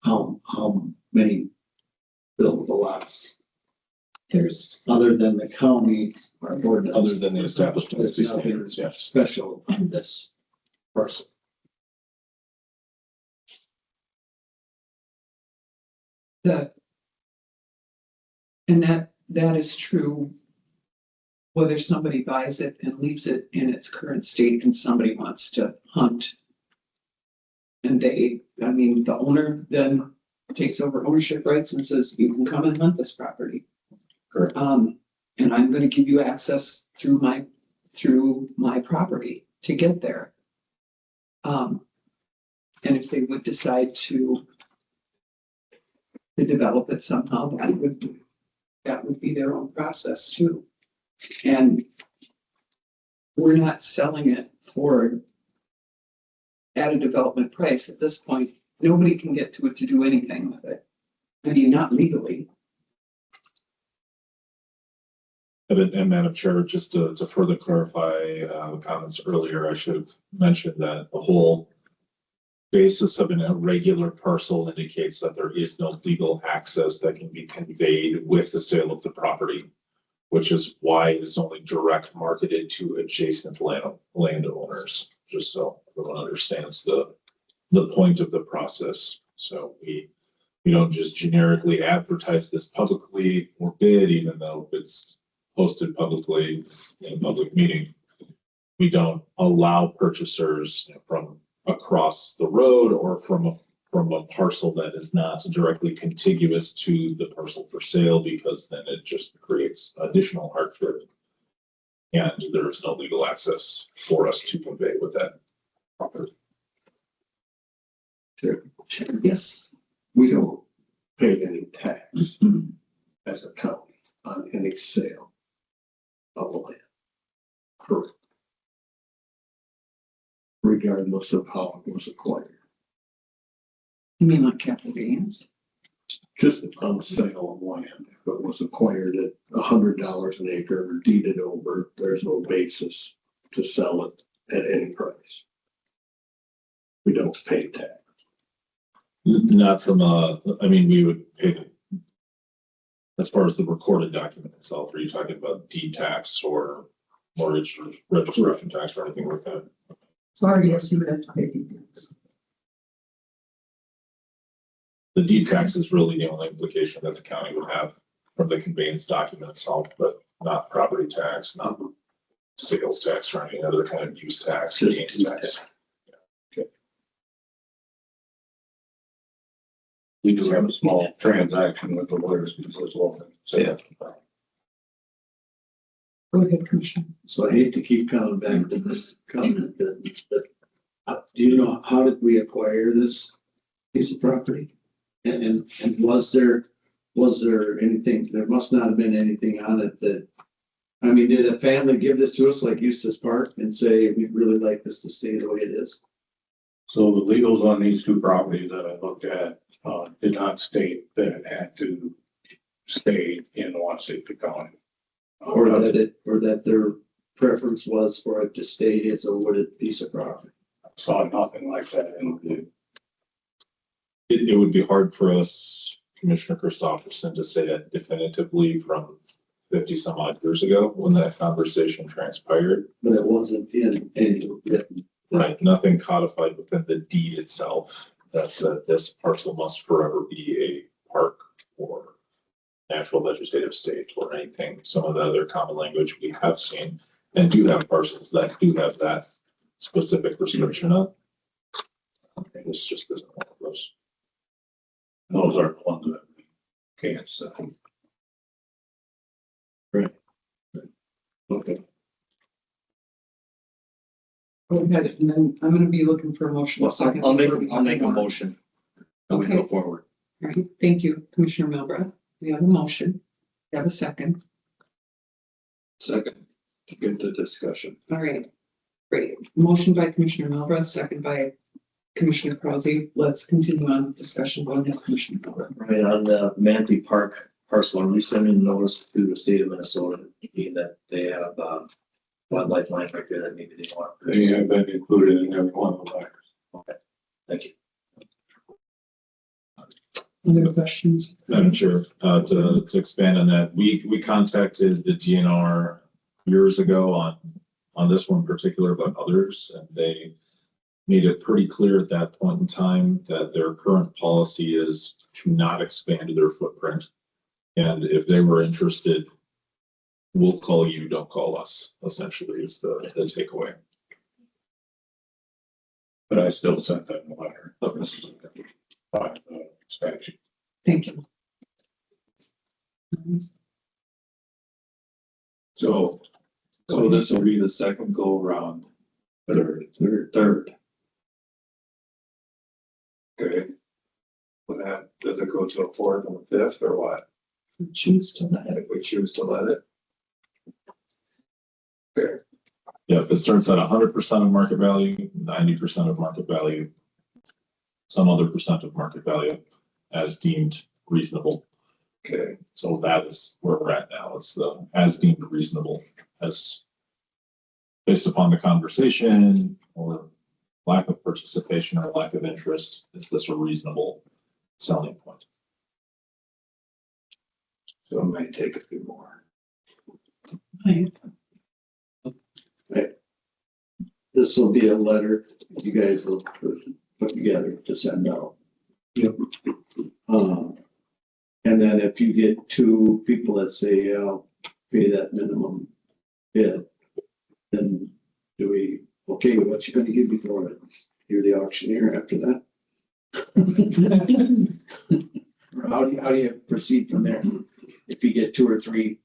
how many buildable lots. There's, other than the county or ordinance. Other than the established There's industry nothing standards, yes. special on this parcel. And that is true. Whether somebody buys it and leaves it in its current state and somebody wants to hunt. And the owner then takes over ownership rights and says, you can come and hunt this property. Correct. And I'm gonna give you access through my property to get there. And if they would decide to develop it somehow, that would be their own process too. And we're not selling it at a development price at this point. Nobody can get to it to do anything with it. I mean, not legally. And Madam Chair, just to further clarify comments earlier, I should have mentioned that the whole basis of an irregular parcel indicates that there is no legal access that can be conveyed with the sale of the property, which is why it is only direct marketed to adjacent landowners, just so everyone understands the point of the process. So we don't just generically advertise this publicly or bid, even though it's posted publicly in a public meeting. We don't allow purchasers from across the road or from a parcel that is not directly contiguous to the parcel for sale, because then it just creates additional hardship. And there is no legal access for us to convey with that property. Yes. We don't pay any tax as a county on any sale of land. Correct. Regardless of how it was acquired, You mean like capital gains? just on the sale of land. If it was acquired at $100 an acre or deeded over, there's no basis to sell it at any price. We don't pay tax. Not from we would pay as far as the recorded document itself. Are you talking about deed tax or mortgage registration tax or anything like that? Sorry, yes, you would have to pay details. The deed tax is really the only implication that the county would have from the conveyance document itself, but not property tax, not sales tax or any other kind of use tax, Just gains deed tax. tax. We do have a small transaction with the lawyers as well. So, Yeah. Go ahead, Commissioner. So I hate to keep coming back to this covenant business, but do you know, how did we acquire this piece of property? And was there anything, there must not have been anything on it that, did a family give this to us like Eustis Park and say, we'd really like this to stay the way it is? So the legals on these two properties that I looked at, did not state that it had to stay in Waseca County. Or that their preference was for it to stay as a wooded piece of property? Saw nothing like that in the. It would be hard for us, Commissioner Christopherson, to say that definitively from 50 some odd years ago when that conversation transpired. But it wasn't in any written. Right, nothing codified within the deed itself that said this parcel must forever be a park or natural vegetative state or anything. Some of the other common language we have seen and do have parcels that do have that specific restriction on. And this just isn't one of those. Those are the ones that we can't sell. Right. Okay. Go ahead, and then I'm gonna be looking for a motion. Well, second. I'll make, before we I'll make a move on. motion. That we go Okay. forward. All right, thank you, Commissioner Milbrow. We have a motion. We have a second. Second, to get the discussion. All right. Great. Motion by Commissioner Milbrow, second by Commissioner Krause. Let's continue on with discussion. Go ahead, Commissioner Milbrow. Right, on the Manatee Park parcel, are we sending notice to the state of Minnesota, being that they have, wildlife land right there that maybe they want? They have been included in every one of the letters. Thank you. Other questions? Madam Chair, to expand on that, we contacted the DNR years ago on this one in particular, but others, and they made it pretty clear at that point in time that their current policy is to not expand their footprint. And if they were interested, we'll call you, don't call us, essentially is the takeaway. But I still sent them a letter. By the statute. Thank you. So this will be the second go around. Third. Okay. Well, that, does it go to a fourth and a fifth or what? Choose to let it. If we choose to let it? Okay, Yeah, if it starts at 100% of market value, 90% of market value, some other percent of market value as deemed reasonable. okay, So that is where we're at now. It's the as deemed reasonable, as based upon the conversation or lack of participation or lack of interest, is this a reasonable selling point? so it might take a few more. Right. This will be a letter you guys will put together to send out. Yep. And then if you get two people that say, yeah, I'll pay that minimum bid, then do we, okay, what you gonna give me for it? You're the auctioneer after that? Or how do you proceed from there? If you get two or three,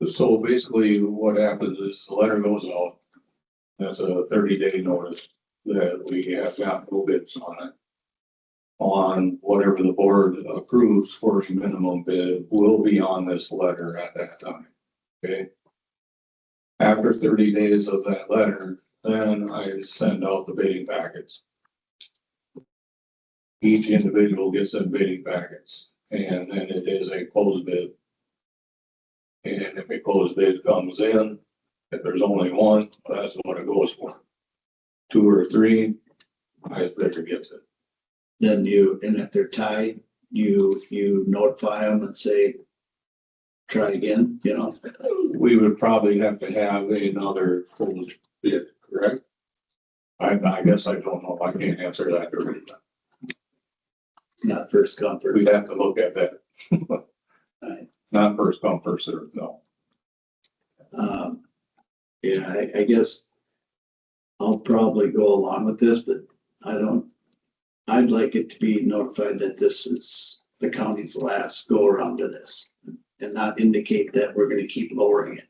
So basically what happens is the letter goes out. That's a 30-day notice that we have got no bids on it. On whatever the board approves for a minimum bid will be on this letter at that time. Okay. After 30 days of that letter, then I send out the bidding packets. Each individual gets them bidding packets, and then it is a closed bid. And if a closed bid comes in, if there's only one, that's what it goes for. Two or three, highest bidder gets it. then and if they're tied, you notify them and say, try again, you know? We would probably have to have another closed bid, correct? I guess I don't know. I can't answer that directly. It's not first come, first. We'd have to look at that. Right. Not first come, first served, no. Yeah, I guess I'll probably go along with this, but I'd like it to be notified that this is the county's last go around to this and not indicate that we're gonna keep lowering it.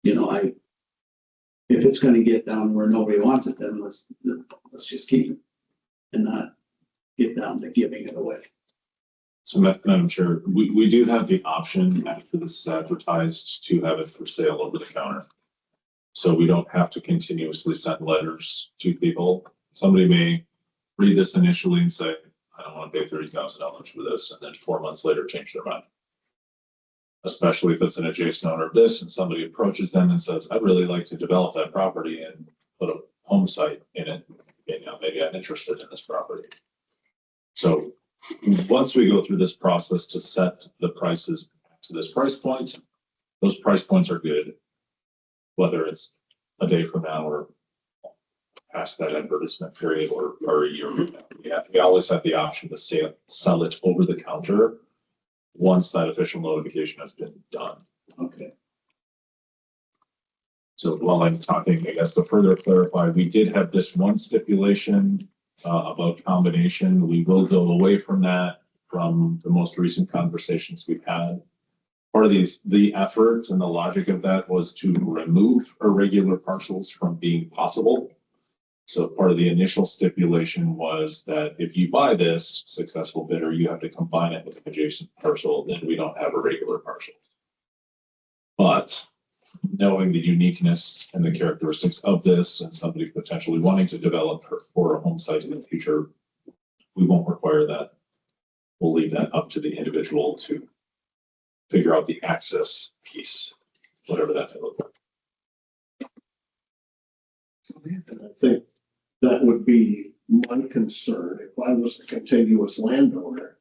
You know, if it's gonna get down where nobody wants it, then let's just keep it and not get down to giving it away. So Madam Chair, we do have the option after this is advertised to have it for sale over the counter. So we don't have to continuously send letters to people. Somebody may read this initially and say, I don't want to pay $30,000 for this, and then 4 months later change their mind. Especially if it's an adjacent owner of this and somebody approaches them and says, I'd really like to develop that property and put a home site in it. You know, maybe I'm interested in this property. So once we go through this process to set the prices to this price point, those price points are good. Whether it's a day from now or past that advertisement period or a year from now. We always have the option to sell it over the counter once that official notification has been done. Okay. So while I'm talking, I guess to further clarify, we did have this one stipulation about combination. We will go away from that from the most recent conversations we've had. part of the effort and the logic of that was to remove irregular parcels from being possible. So part of the initial stipulation was that if you buy this successful bidder, you have to combine it with an adjacent parcel, then we don't have a regular parcel. But knowing the uniqueness and the characteristics of this and somebody potentially wanting to develop for a home site in the future, we won't require that. We'll leave that up to the individual to figure out the access piece, whatever that may look like. And I think that would be my concern. If I was a contiguous landowner,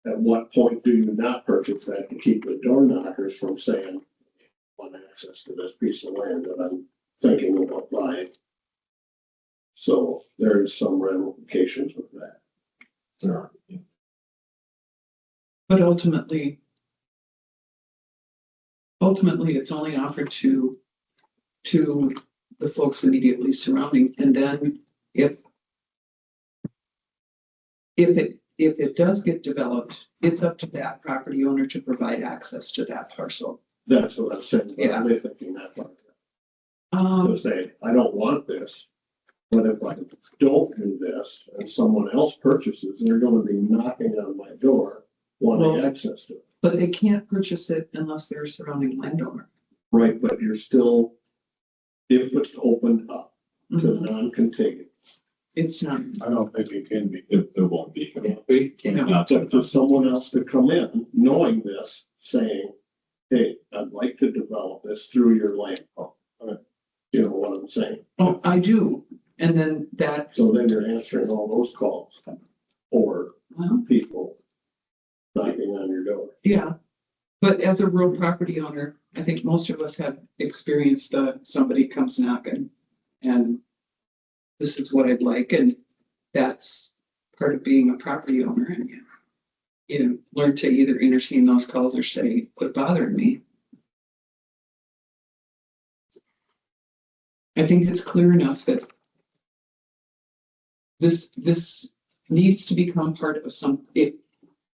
at what point do you not purchase that to keep the door knockers from saying, want access to this piece of land that I'm thinking about buying? So there's some ramifications with that. There are, yeah. But ultimately, it's only offered to the folks immediately surrounding, and then if it does get developed, it's up to that property owner to provide access to that parcel. That's what I'm saying. But Yeah. are they thinking that like that? To say, I don't want this, but if I don't do this and someone else purchases, they're gonna be knocking on my door wanting Well- access to it. But they can't purchase it unless they're a surrounding landowner. Right, but you're still, if it's opened up to non-contiguous. It's not, I don't think it can be. It won't be. No. Not But for someone else to come in, knowing this, saying, hey, I'd like to develop this through your land. You know what I'm saying? oh, I do, and then that, So then you're answering all those calls or well, people knocking on your door. yeah. But as a real property owner, I think most of us have experienced somebody comes knocking and this is what I'd like, and that's part of being a property owner, and you learn to either entertain those calls or say, quit bothering me. I think it's clear enough that this needs to become part of it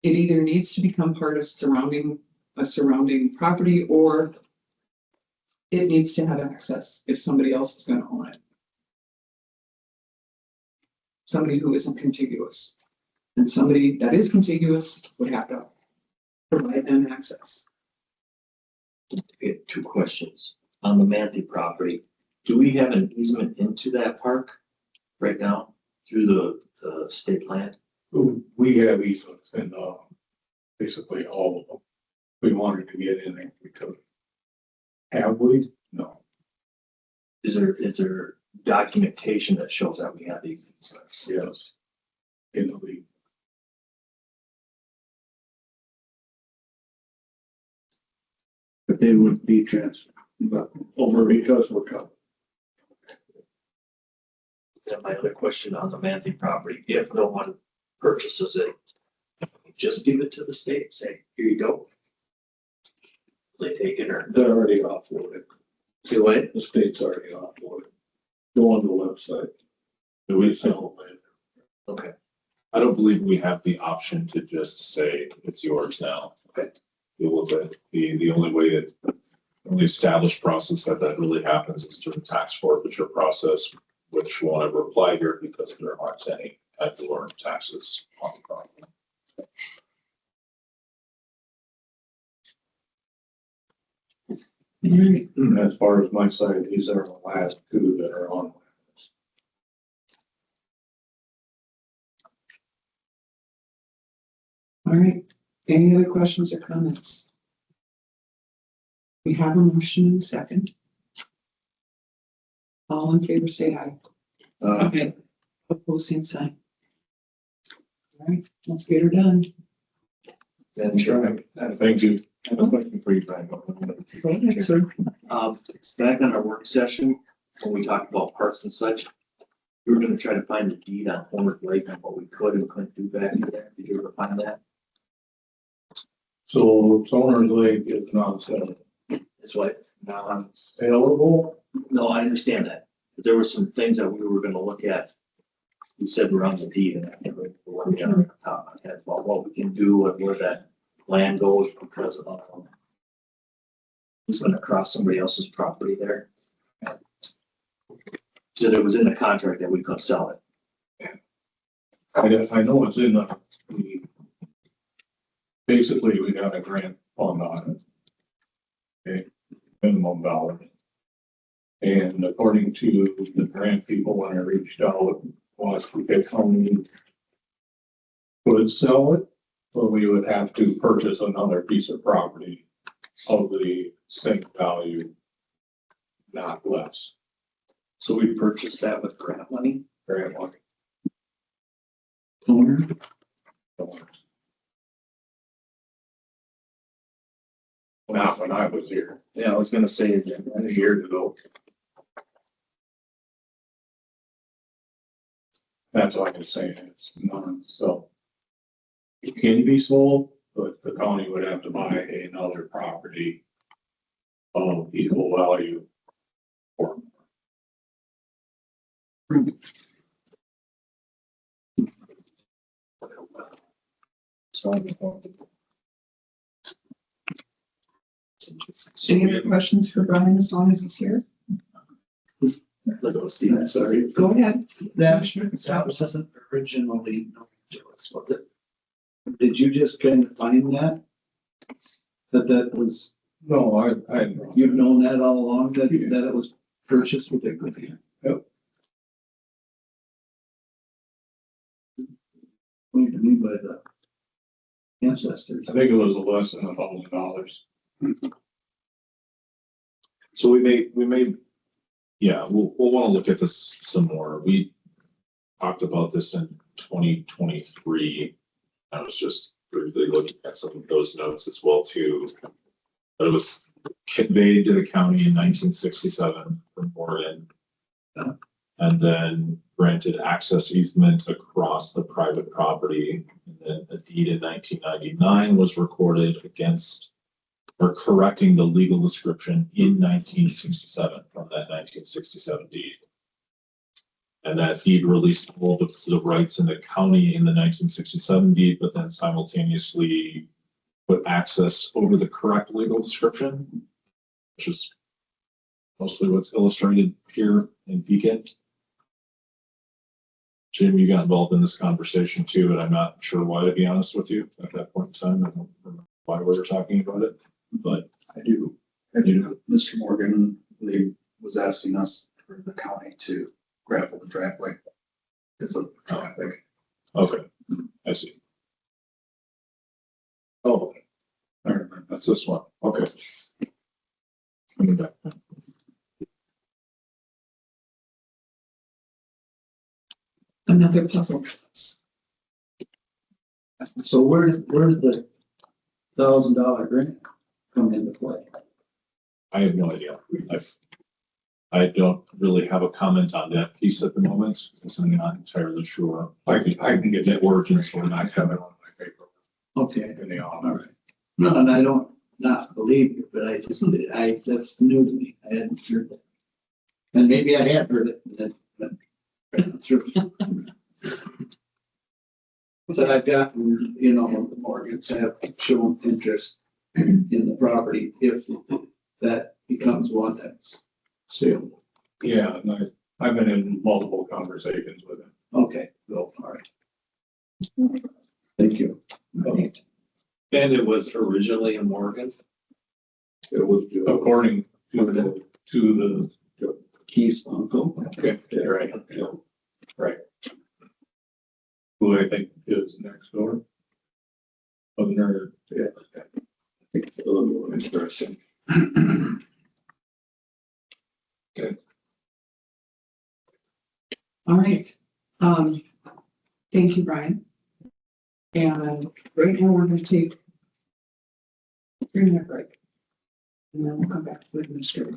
either needs to become part of a surrounding property, or it needs to have access if somebody else is gonna own it. Somebody who isn't contiguous. And somebody that is contiguous would have to provide them access. We have two questions. On the Manthe property, do we have an easement into that park right now through the state land? We have easements and, basically all of them. We wanted to get in there, we could. Have we? No. Is there documentation that shows that we have these easements? Yes. In the league. But they would be transferred, but over because we're covered. Then my other question on the Manthe property, if no one purchases it, just give it to the state, and say, here you go. They take it or They're already offloaded. do it. The state's already offloaded. Go on the website. We Sell land. Okay. I don't believe we have the option to just say it's yours now. Okay. It will be the only way that, the only established process that really happens is through the tax forfeiture process, which won't ever apply here because there aren't any ad valorem taxes on the property. And as far as my side, these are the last two that are on. All right, any other questions or comments? We have a motion and a second. All in favor, say aye. Okay. Opposed, same sign. All right, let's get her done. Madam Chair, Thank you. I have a question for you, Brian. Back on our work session, when we talked about parks and such, we were gonna try to find the deed on Homer Lake and what we could and couldn't do back there. Did you ever find that? So Toner's Lake is non-saleable. It's what, Non-saleable? no, I understand that, but there were some things that we were gonna look at. You said we're on the deed and I never looked at it on top of my head about what we can do and where that land goes because it's gonna cross somebody else's property there. So it was in the contract that we couldn't sell it. I know it's in basically, we got a grant fund on it. Okay, minimum dollar. And according to the grant people, when I reached out, Waseca County could sell it, but we would have to purchase another piece of property of the same value, not less. So we purchased that with grant money. Grant money. Owner, Not when I was here, Yeah, I was gonna say, years ago. That's what I'm saying, it's not, so. It can be sold, but the county would have to buy another property of equal value. Or so Any other questions for Brian as long as he's here? let's go see that, sorry. Go ahead. that Commissioner. wasn't originally, was it? Did you just kind of find that? That was, No, I. you've known that all along, that it was purchased with equity? Yep. What do you mean by the ancestors? I think it was less than $1,000. So we may, yeah, we'll want to look at this some more. We talked about this in 2023. I was just briefly looking at some of those notes as well too. But it was conveyed to the county in 1967 from Morgan. And then granted access easement across the private property. And then a deed in 1999 was recorded against or correcting the legal description in 1967 from that 1967 deed. And that deed released all the rights in the county in the 1967 deed, but then simultaneously put access over the correct legal description, which is mostly what's illustrated here in Beacon. Jim, you got involved in this conversation too, but I'm not sure why, to be honest with you, at that point in time. I don't remember why we were talking about it, but I do. Mr. Morgan, he was asking us for the county to gravel the driveway. It's a traffic. okay, I see. Oh, all right, that's this one. Okay. Coming back. Another puzzle. So where did the $1,000 grant come into play? I have no idea. I don't really have a comment on that piece at the moment, because I'm not entirely sure. I can get The that origins for information. I that. have it on my paper. Okay, In the all office. right. No, and I don't not believe you, but that's new to me. I hadn't heard that. And maybe I had heard it, but through. But I've gotten, the Morgans have shown interest in the property if that becomes one that's saleable. Yeah, and I've been in multiple conversations with him. Okay, So, all right. Thank you. Right. And it was originally a Morgan. it was according to the Keith's uncle. Okay, right, yeah, right. Who I think is next door. Other, yeah. I think it's a little more interesting. All right. Thank you, Brian. And right now we're going to take a 3-minute break. And then we'll come back to the administrator.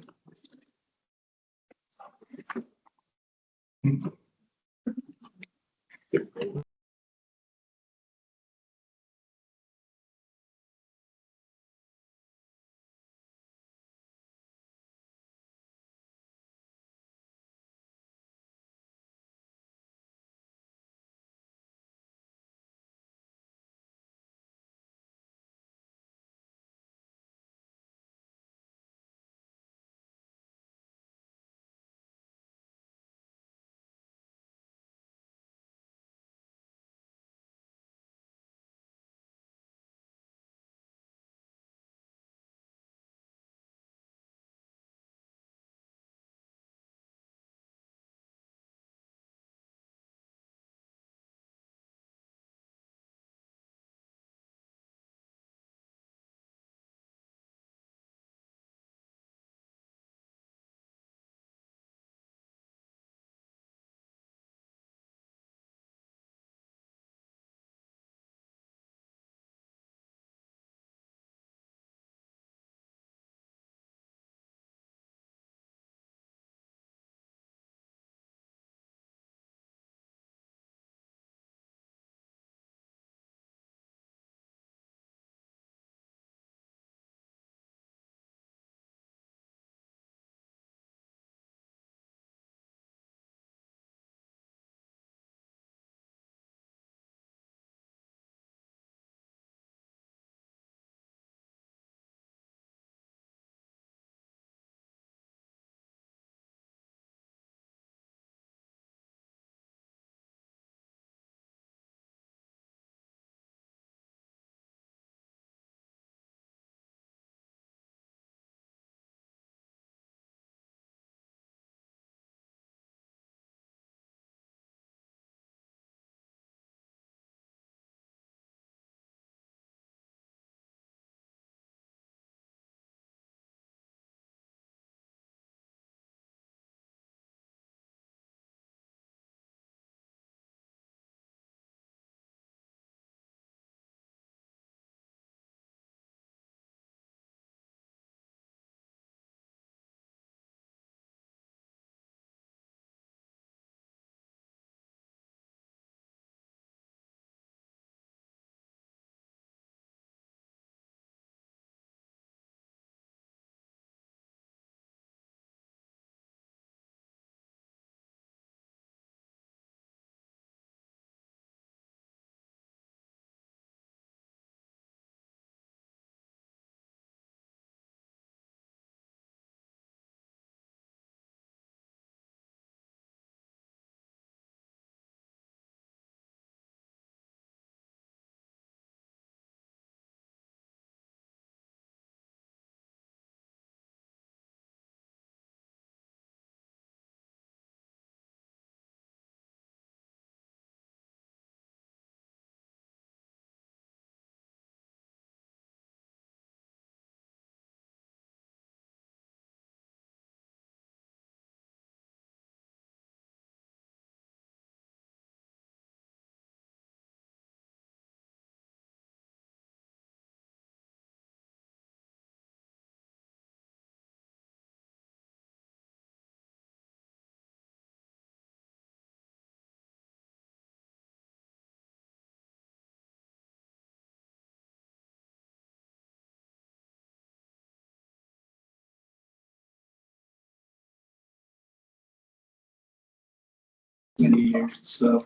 many years and stuff.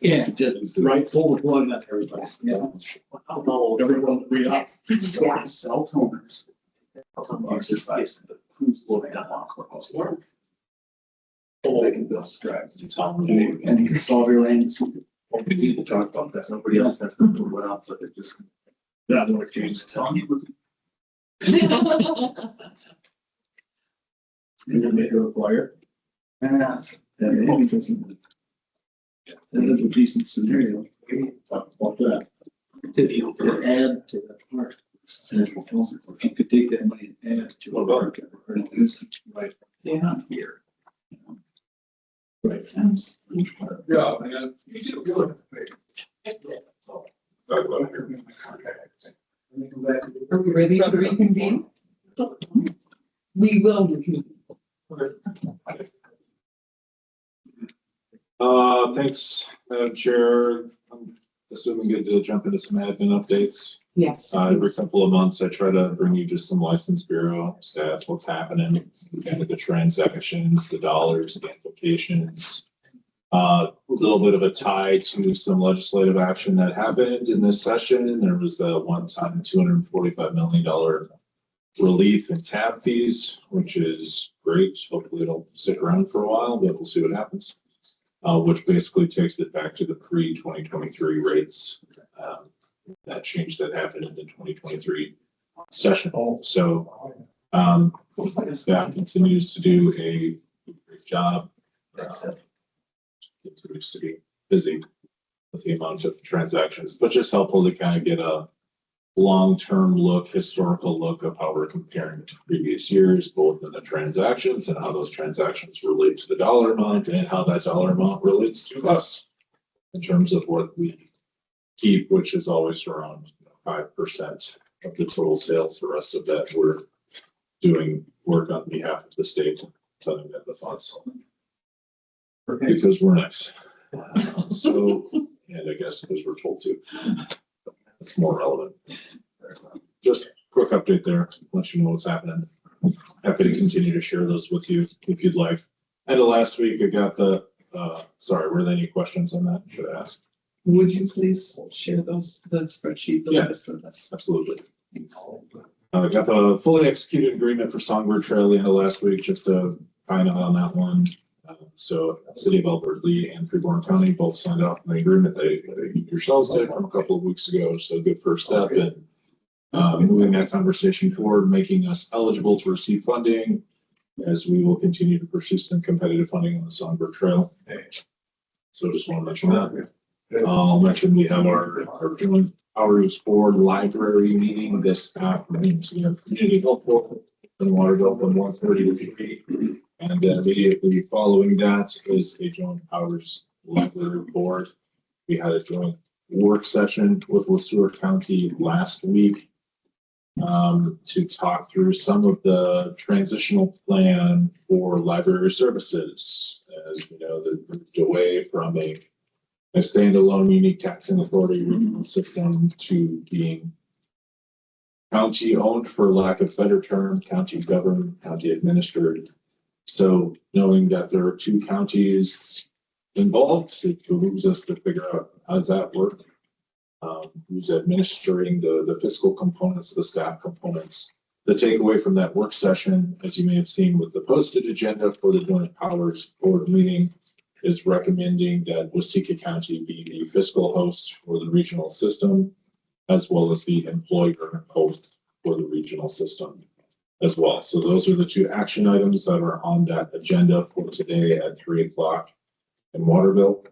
Yeah, just right, pull the plug on everybody, yeah. Everyone, we are. Cell owners. Exercise. Who's looking at one courthouse work? They can build strategies. And you can solve your lanes. We need to talk about that. Nobody else has to put it up, but it just. That's what James telling you. And then make it require. That is a decent scenario. Talk about that. If you could add to that part. Central filter, if you could take that money and add to a park that we're going to use it right here. Right, sense. Yeah, man. You do good. Are we ready to reconvene? We will reconvene. Thanks, Madam Chair. I'm assuming good to jump into some admin updates. Yes. Every couple of months, I try to bring you just some license bureau stats, what's happening, kind of the transactions, the dollars, the implications. A little bit of a tie to some legislative action that happened in this session. There was the one-time $245 million relief in tab fees, which is great. Hopefully it'll stick around for a while, but we'll see what happens. Which basically takes it back to the pre-2023 rates. That change that happened in the 2023 session. So staff continues to do a great job. Continues to be busy with the amount of transactions, but just helpful to kind of get a long-term look, historical look of how we're comparing to previous years, both in the transactions and how those transactions relate to the dollar amount and how that dollar amount relates to us in terms of what we keep, which is always around 5% of the total sales. The rest of that we're doing work on behalf of the state, sending them the funds. Because we're nice. So, and I guess because we're told to. That's more relevant. Just quick update there, let you know what's happening. Happy to continue to share those with you if you'd like. And last week I got the, sorry, were there any questions on that? Should I ask? Would you please share those, the spreadsheet, the Yeah. list with us? Absolutely. Thanks. I got the fully executed agreement for Songbird Trail the end of last week, just to find out on that one. So City of Albert Lee and Freeborn County both signed off on the agreement. They yourselves did from a couple of weeks ago. So good first step in moving that conversation forward, making us eligible to receive funding as we will continue to pursue some competitive funding on the Songbird Trail. So just want to mention that. I'll mention we have our joint Powers Board Library meeting this afternoon. So we have community health board and Waterville from 1:30 to 3. And then immediately following that is a joint Powers Library Board. We had a joint work session with LeSueur County last week to talk through some of the transitional plan for library services. As we know, that moved away from a standalone unique taxing authority regional system to being county owned, for lack of better term, county governed, county administered. So knowing that there are two counties involved, it behooves us to figure out how does that work? Who's administering the fiscal components, the staff components. The takeaway from that work session, as you may have seen with the posted agenda for the Joint Powers Board meeting, is recommending that Waseca County be the fiscal host for the regional system, as well as the employer host for the regional system as well. So those are the two action items that are on that agenda for today at 3:00 in Waterville.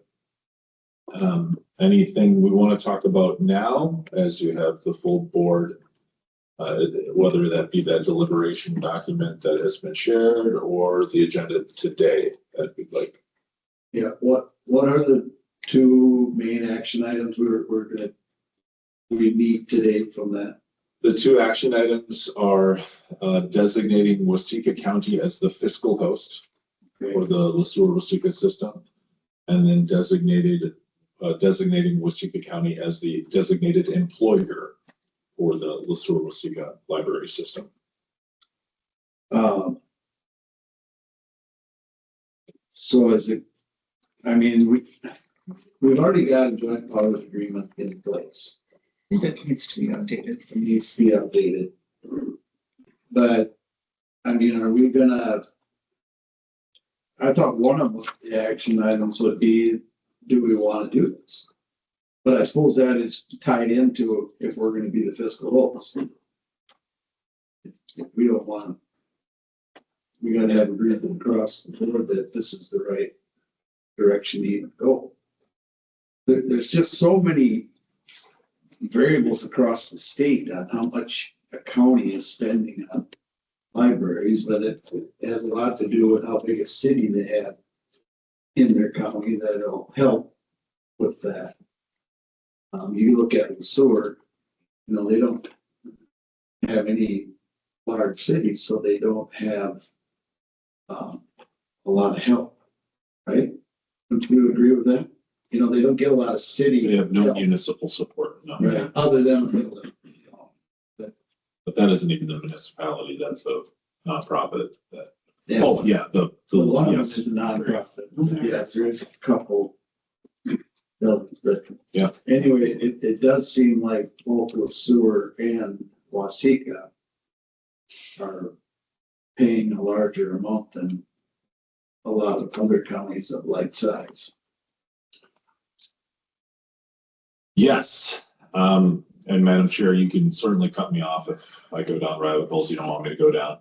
Anything we want to talk about now, as you have the full board, whether that be that deliberation document that has been shared or the agenda today that we'd like. Yeah, what are the two main action items we need today from that? The two action items are designating Waseca County as the fiscal host for the LeSueur-Waseca system, and then designating Waseca County as the designated employer for the LeSueur-Waseca library system. So is it, I mean, we've already got a joint powers agreement in place. That needs to be updated. It needs to be updated. But, I mean, are we gonna? I thought one of the action items would be, do we wanna do this? But I suppose that is tied into if we're gonna be the fiscal host. If we don't want, we gotta have agreement across the board that this is the right direction to even go. There's just so many variables across the state on how much a county is spending on libraries, but it has a lot to do with how big a city they have in their county that'll help with that. You look at the sewer, you know, they don't have any large cities, so they don't have a lot of help, right? Don't you agree with that? You know, they don't get a lot of city. They have no help, municipal support, no. right, other than, But that isn't even a municipality, that's a nonprofit that, yeah. oh, yeah, So one of them yes. is a nonprofit. Yeah, there is a couple buildings, but. Yeah. Anyway, it does seem like both with sewer and Waseca are paying a larger amount than a lot of other counties of like size. Yes, and Madam Chair, you can certainly cut me off if I go down rabbit holes you don't want me to go down.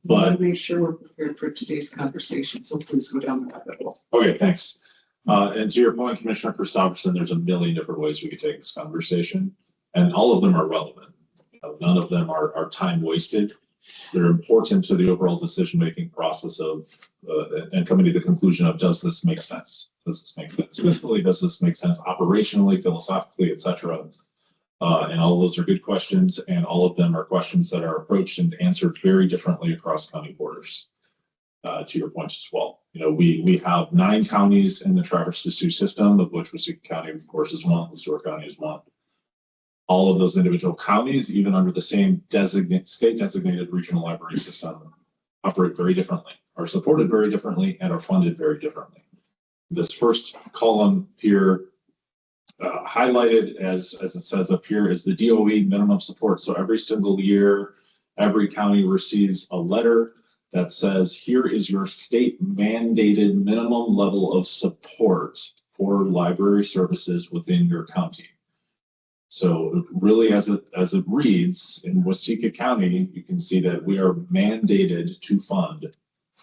But But, make sure we're prepared for today's conversation, so please go down the rabbit hole. okay, thanks. And to your point, Commissioner Christopherson, there's a million different ways we could take this conversation, and all of them are relevant. You know, none of them are time wasted. They're important to the overall decision-making process of, and coming to the conclusion of, does this make sense? Does this make sense fiscally? Does this make sense operationally, philosophically, et cetera? And all of those are good questions, and all of them are questions that are approached and answered very differently across county borders. To your point as well, you know, we have 9 counties in the Traverse des Sioux system, of which Waseca County, of course, is one. Stewart County is one. All of those individual counties, even under the same state designated regional library system, operate very differently, are supported very differently, and are funded very differently. This first column here, highlighted as it says up here, is the DOE minimum support. So every single year, every county receives a letter that says, here is your state mandated minimum level of support for library services within your county. So really, as it reads in Waseca County, you can see that we are mandated to fund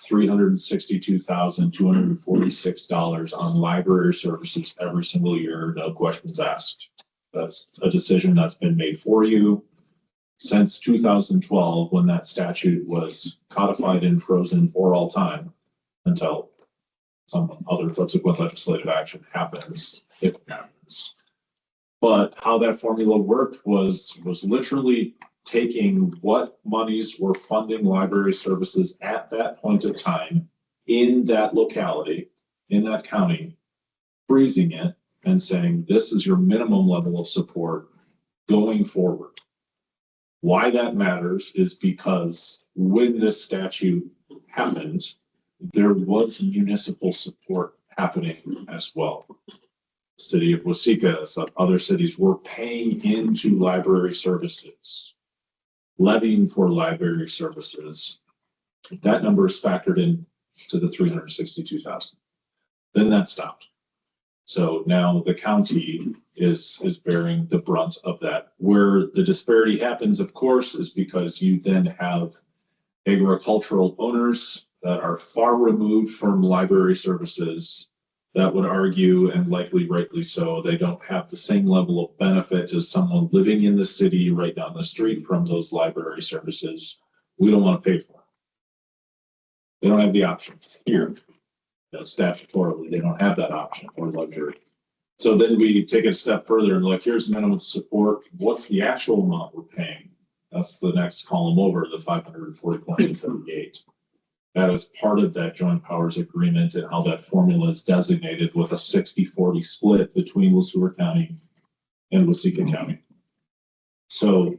$362,246 on library services every single year, no questions asked. That's a decision that's been made for you since 2012, when that statute was codified and frozen for all time until some other subsequent legislative action happens, if it happens. But how that formula worked was literally taking what monies were funding library services at that point of time in that locality, in that county, freezing it and saying, this is your minimum level of support going forward. Why that matters is because when this statute happened, there was municipal support happening as well. City of Waseca, some other cities were paying into library services, levying for library services. That number is factored in to the 362,000. Then that stopped. So now the county is bearing the brunt of that. Where the disparity happens, of course, is because you then have agricultural owners that are far removed from library services that would argue, and likely rightly so, they don't have the same level of benefit as someone living in the city right down the street from those library services. We don't want to pay for them. They don't have the option here. Statutorily, they don't have that option or luxury. So then we take it a step further and like, here's minimum support. What's the actual amount we're paying? That's the next column over, the 540.78. That is part of that joint powers agreement and how that formula is designated with a 60-40 split between Stewart County and Waseca County. So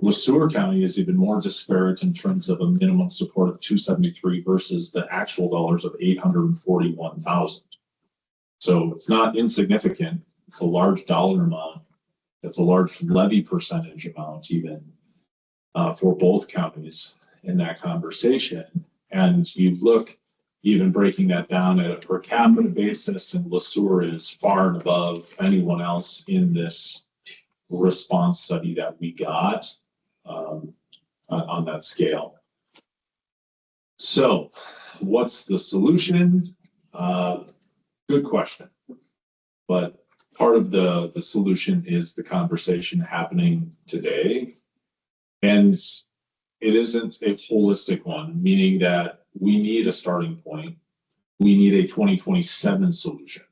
LeSueur County is even more disparate in terms of a minimum support of 273 versus the actual dollars of 841,000. So it's not insignificant. It's a large dollar amount. It's a large levy percentage amount even for both counties in that conversation. And you look, even breaking that down at a per capita basis, and LeSueur is far and above anyone else in this response study that we got on that scale. So what's the solution? Good question. But part of the solution is the conversation happening today. And it isn't a holistic one, meaning that we need a starting point. We need a 2027 solution.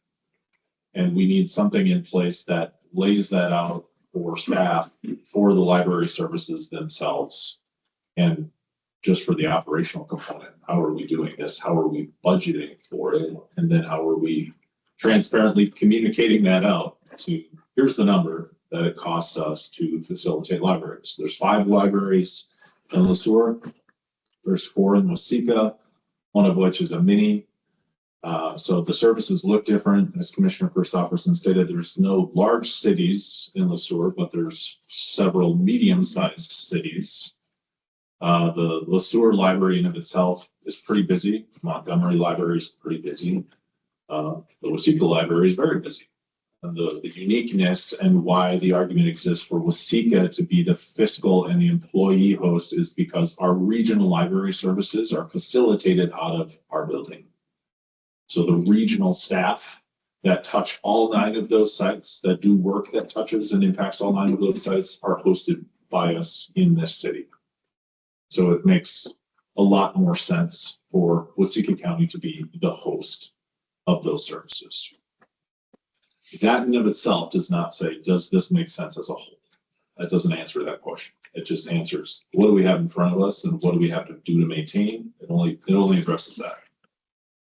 And we need something in place that lays that out for staff, for the library services themselves, and just for the operational component. How are we doing this? How are we budgeting for it? And then how are we transparently communicating that out to, here's the number that it costs us to facilitate libraries. There's 5 libraries in LeSueur. There's 4 in Waseca, one of which is a mini. So the services look different. As Commissioner Christopherson stated, there's no large cities in LeSueur, but there's several medium-sized cities. The LeSueur library in of itself is pretty busy. Montgomery library is pretty busy. The Waseca library is very busy. And the uniqueness and why the argument exists for Waseca to be the fiscal and the employee host is because our regional library services are facilitated out of our building. So the regional staff that touch all 9 of those sites, that do work that touches and impacts all 9 of those sites, are hosted by us in this city. So it makes a lot more sense for Waseca County to be the host of those services. That in of itself does not say, does this make sense as a whole? That doesn't answer that question. It just answers, what do we have in front of us and what do we have to do to maintain? It only addresses that.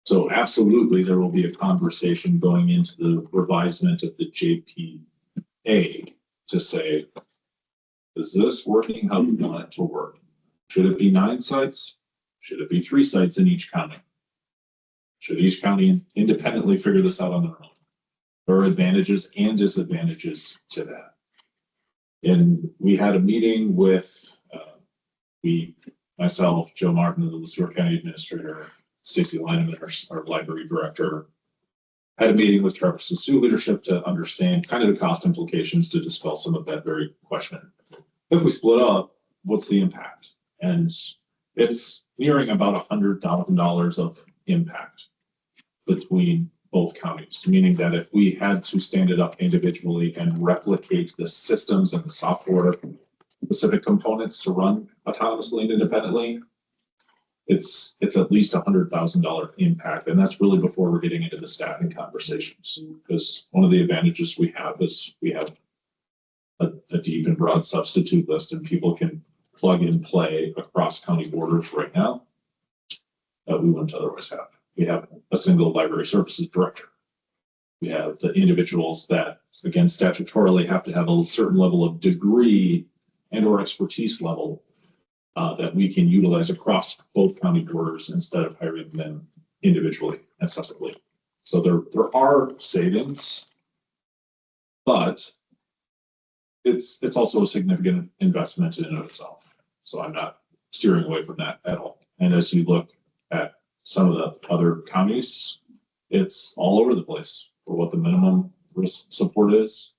So absolutely, there will be a conversation going into the revisement of the JPA to say, is this working how we want it to work? Should it be 9 sites? Should it be 3 sites in each county? Should each county independently figure this out on their own? There are advantages and disadvantages to that. And we had a meeting with myself, Joe Martin, the LeSueur County Administrator, Stacy Lineman, our library director, had a meeting with Travis Sioux leadership to understand kind of the cost implications to dispel some of that very question. If we split up, what's the impact? And it's nearing about $100,000 of impact between both counties, meaning that if we had to stand it up individually and replicate the systems and the software specific components to run autonomously and independently, it's at least $100,000 impact. And that's really before we're getting into the staffing conversations, because one of the advantages we have is we have a deep and broad substitute list, and people can plug and play across county borders right now that we wouldn't otherwise have. We have a single library services director. We have the individuals that, again, statutorily have to have a certain level of degree and or expertise level that we can utilize across both county borders instead of hiring them individually and separately. So there are savings, but it's also a significant investment in and of itself. So I'm not steering away from that at all. And as you look at some of the other counties, it's all over the place for what the minimum risk support is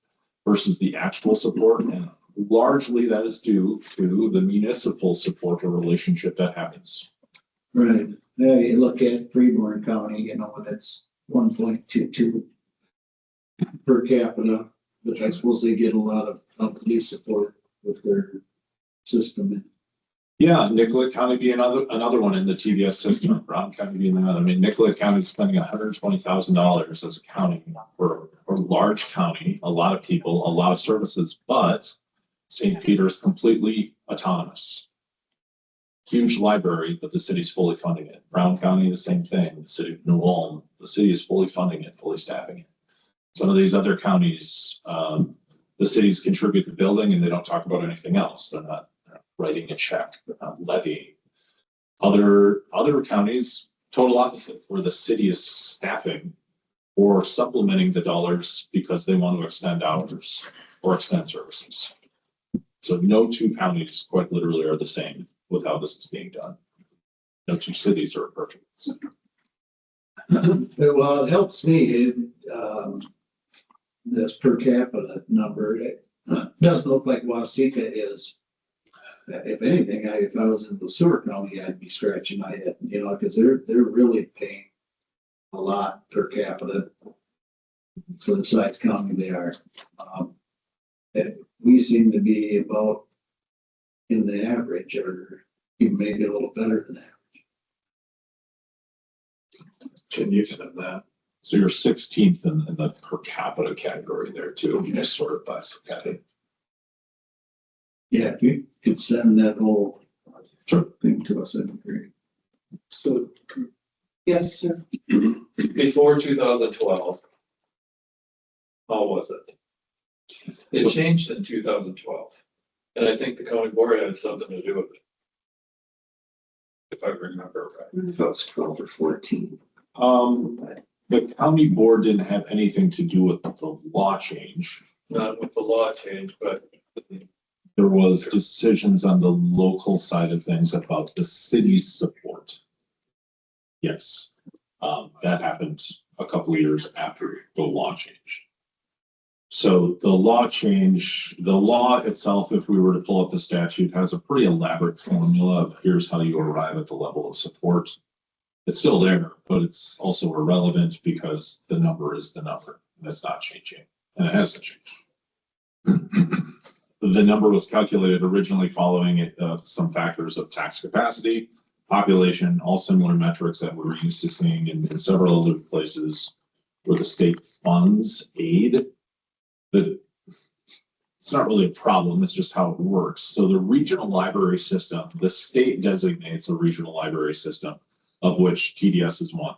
versus the actual support. And largely that is due to the municipal support or relationship that happens. Right. Yeah, you look at Freeborn County, you know, that's 1.22 per capita, but I suppose they get a lot of police support with their system. Yeah, Nicollet County being another one in the TDS system. Brown County being another. I mean, Nicollet County is spending $120,000 as a county for a large county, a lot of people, a lot of services, but St. Peter is completely autonomous. Huge library, but the city's fully funding it. Brown County, the same thing. The city of New Ulm, the city is fully funding it, fully staffing it. Some of these other counties, the cities contribute the building and they don't talk about anything else. They're not writing a check, they're not levying. Other counties, total opposite, where the city is staffing or supplementing the dollars because they want to extend hours or extend services. So no two counties quite literally are the same with how this is being done. No two cities are perfect. Well, it helps me, this per capita number, it doesn't look like Waseca is. If anything, if I was in the sewer county, I'd be scratching my head, because they're really paying a lot per capita for the size county they are. We seem to be about in the average, or even maybe a little better than that. Can you said that? So you're 16th in the per capita category there too. You just sort of bifurcated. Yeah, if you could send that whole thing to us, that'd be great. So Yes, sir. before 2012, how was it? It changed in 2012, and I think the county board had something to do with it. If I remember right. If it was 12 or 14. The county board didn't have anything to do with the law change. Not with the law change, but There was decisions on the local side of things about the city's support. Yes, that happened a couple of years after the law change. So the law change, the law itself, if we were to pull up the statute, has a pretty elaborate formula of here's how you arrive at the level of support. It's still there, but it's also irrelevant because the number is the number and it's not changing, and it hasn't changed. The number was calculated originally following some factors of tax capacity, population, all similar metrics that we were used to seeing in several other places where the state funds aid. But it's not really a problem, it's just how it works. So the regional library system, the state designates a regional library system, of which TDS is one.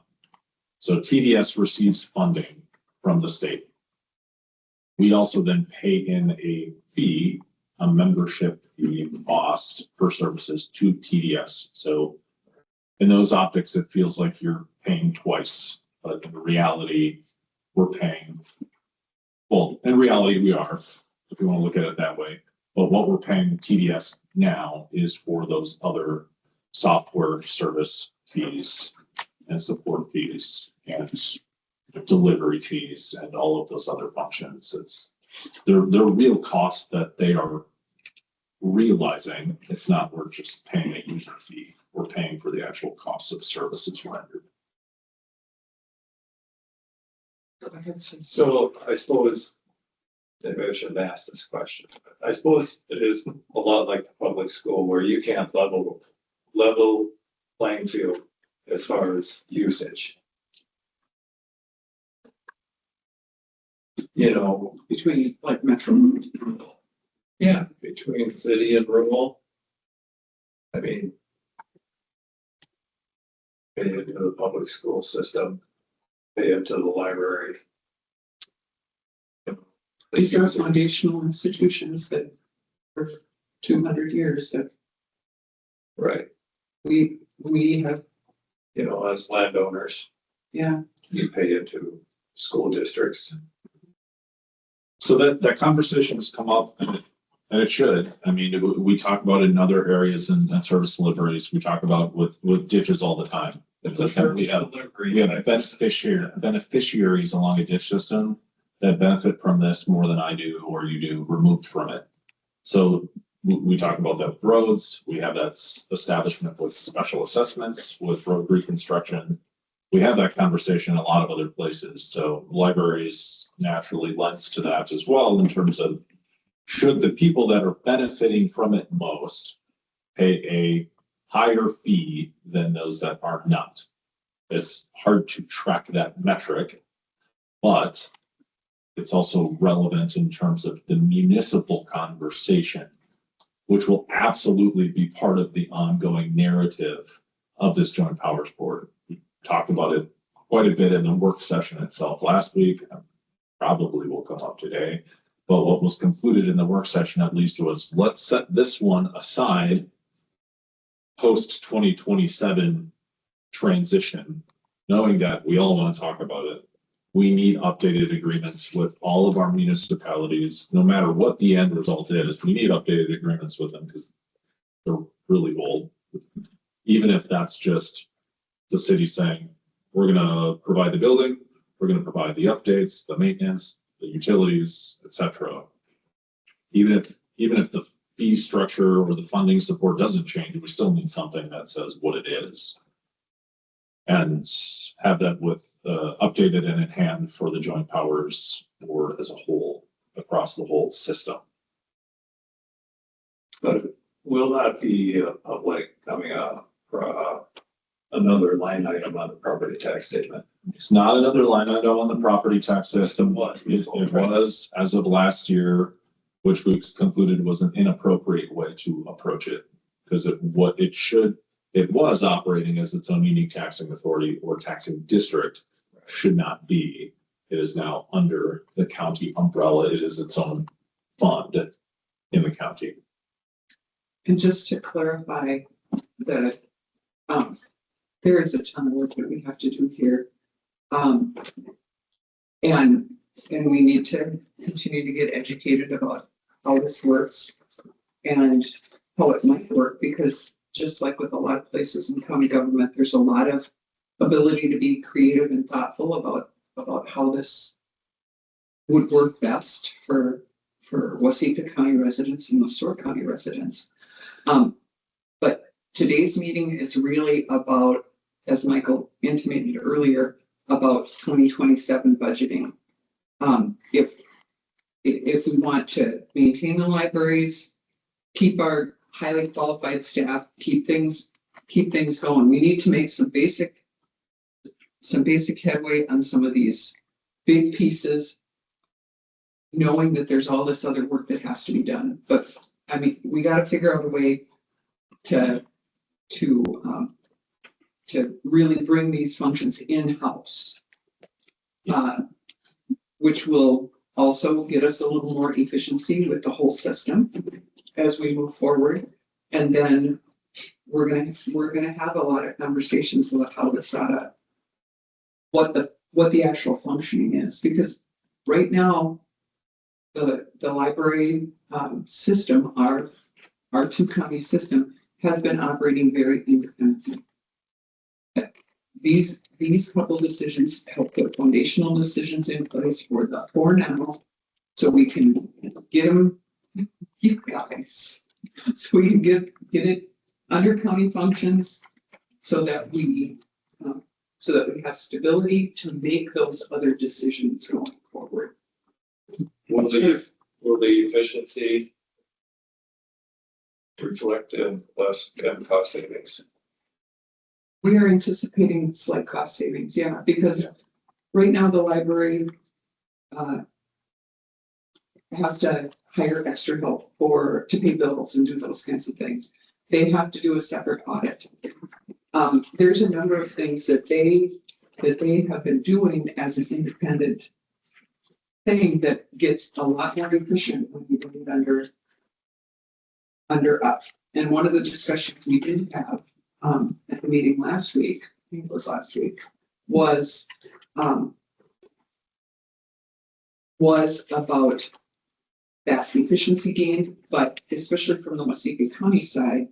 So TDS receives funding from the state. We also then pay in a fee, a membership fee cost for services to TDS. So in those optics, it feels like you're paying twice, but in reality, we're paying. Well, in reality, we are, if you want to look at it that way. But what we're paying TDS now is for those other software service fees and support fees and delivery fees and all of those other functions. They're real costs that they are realizing. It's not we're just paying a user fee. We're paying for the actual costs of services rendered. so I suppose maybe I should have asked this question. I suppose it is a lot like the public school where you can't level playing field as far as usage. Between like metro. Yeah, between city and rural. I mean, pay into the public school system, pay into the library. These are foundational institutions that for 200 years that Right, we have, as landowners, yeah. you pay into school districts. So that conversation has come up and it should. I mean, we talk about it in other areas and service deliveries. We talk about with ditches all the time. It's a service delivery. We have beneficiaries along a ditch system that benefit from this more than I do or you do removed from it. So we talk about that with roads. We have that establishment with special assessments, with road reconstruction. We have that conversation in a lot of other places. So libraries naturally lends to that as well in terms of should the people that are benefiting from it most pay a higher fee than those that are not. It's hard to track that metric, but it's also relevant in terms of the municipal conversation, which will absolutely be part of the ongoing narrative of this Joint Powers Board. We talked about it quite a bit in the work session itself last week, probably will come up today, But what was concluded in the work session at least was, let's set this one aside post 2027 transition, knowing that we all want to talk about it. We need updated agreements with all of our municipalities, no matter what the end result is. We need updated agreements with them because they're really old. Even if that's just the city saying, we're gonna provide the building, we're gonna provide the updates, the maintenance, the utilities, etc. Even if the fee structure or the funding support doesn't change, we still need something that says what it is. And have that with updated and in hand for the joint powers board as a whole, across the whole system. But will that be public coming up for another line item on the property tax statement? It's not another line item on the property tax system. It was as of last year, which we concluded was an inappropriate way to approach it. Because it was operating as its own unique taxing authority or taxing district, should not be. It is now under the county umbrella. It is its own fund in the county. And just to clarify, the, there is a ton of work that we have to do here. And we need to continue to get educated about how this works and how it might work, because just like with a lot of places in county government, there's a lot of ability to be creative and thoughtful about how this would work best for Waseca County residents and Store County residents. But today's meeting is really about, as Michael intimated earlier, about 2027 budgeting. If we want to maintain the libraries, keep our highly qualified staff, keep things going, we need to make some basic headway on some of these big pieces, knowing that there's all this other work that has to be done. But I mean, we got to figure out a way to really bring these functions in-house, which will also get us a little more efficiency with the whole system as we move forward. And then we're gonna have a lot of conversations about how this what the actual functioning is, because right now the library system, our two county system, has been operating very independently. These couple decisions help put foundational decisions in place for now, so we can get them, you guys, so we can get it under county functions, so that we have stability to make those other decisions going forward. Will the efficiency reflect in less cost savings? We are anticipating slight cost savings, yeah, because right now the library has to hire extra help to pay bills and do those kinds of things. They have to do a separate audit. There's a number of things that they have been doing as an independent thing that gets a lot more efficient when you bring it under us. And one of the discussions we did have at the meeting last week, I think it was last week, was about that efficiency gain, but especially from the Waseca County side.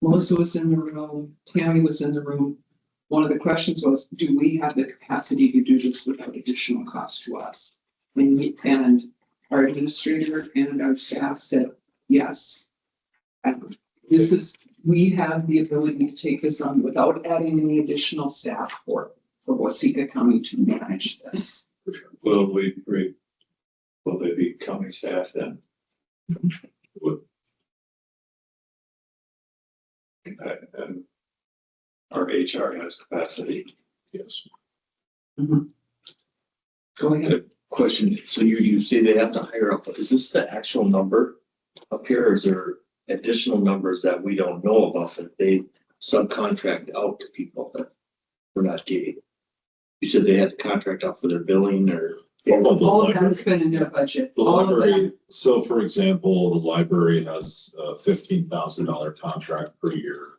Melissa was in the room, Tammy was in the room. One of the questions was, do we have the capacity to do this without additional cost to us? And our administrator and our staff said, yes. We have the ability to take this on without adding any additional staff for Waseca County to manage this. Will they be county staff then? And our HR has capacity. Yes. Go ahead. Question, so you say they have to hire up, is this the actual number up here, or is there additional numbers that we don't know about that they subcontract out to people that we're not getting? You said they had to contract out for their billing, or Well, the All of library- that's been in their budget. The All of library, that, so for example, the library has a $15,000 contract per year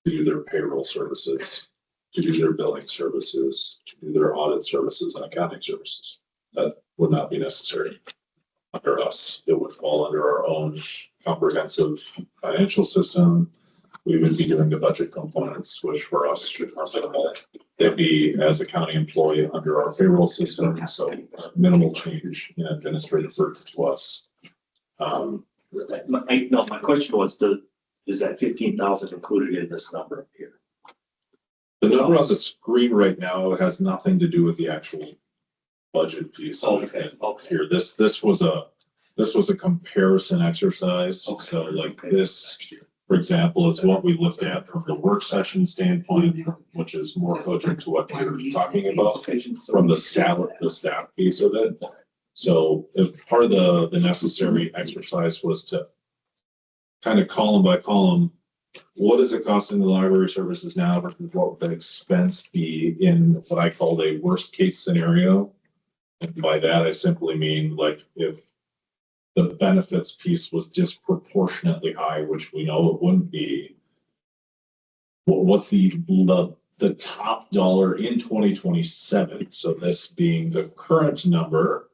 to do their payroll services, to do their billing services, to do their audit services and accounting services. That would not be necessary under us. It would fall under our own comprehensive financial system. We would be doing the budget components, which for us should are minimal. They'd be as a county employee under our payroll system, so minimal change in administrative burden to us. My question was, is that 15,000 included in this number here? The number on the screen right now has nothing to do with the actual budget piece. Okay. Here, this was a comparison exercise, so like this, for example, is what we looked at from the work session standpoint, which is more cogent to what you're talking about from the staff piece of it. So if part of the necessary exercise was to kind of column by column, what is it costing the library services now versus what would the expense be in what I called a worst case scenario? And by that, I simply mean like if the benefits piece was disproportionately high, which we know it wouldn't be. What's the top dollar in 2027? So this being the current number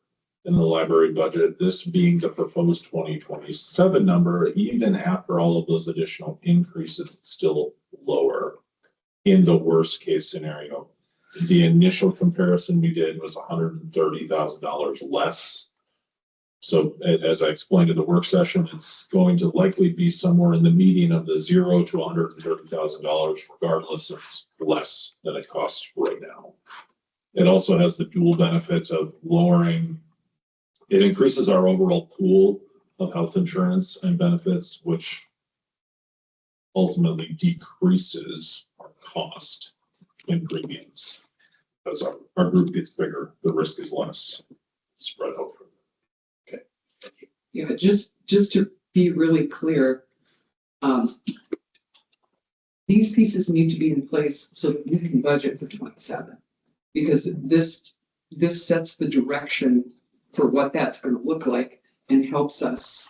in the library budget, this being the proposed 2027 number, even after all of those additional increases, it's still lower in the worst case scenario. The initial comparison we did was $130,000 less. So as I explained in the work session, it's going to likely be somewhere in the median of the $0 to $130,000, regardless, it's less than it costs right now. It also has the dual benefit of lowering, it increases our overall pool of health insurance and benefits, which ultimately decreases our cost in premiums. As our group gets bigger, the risk is less spread out. yeah, just to be really clear, these pieces need to be in place so that we can budget for 27. Because this sets the direction for what that's going to look like and helps us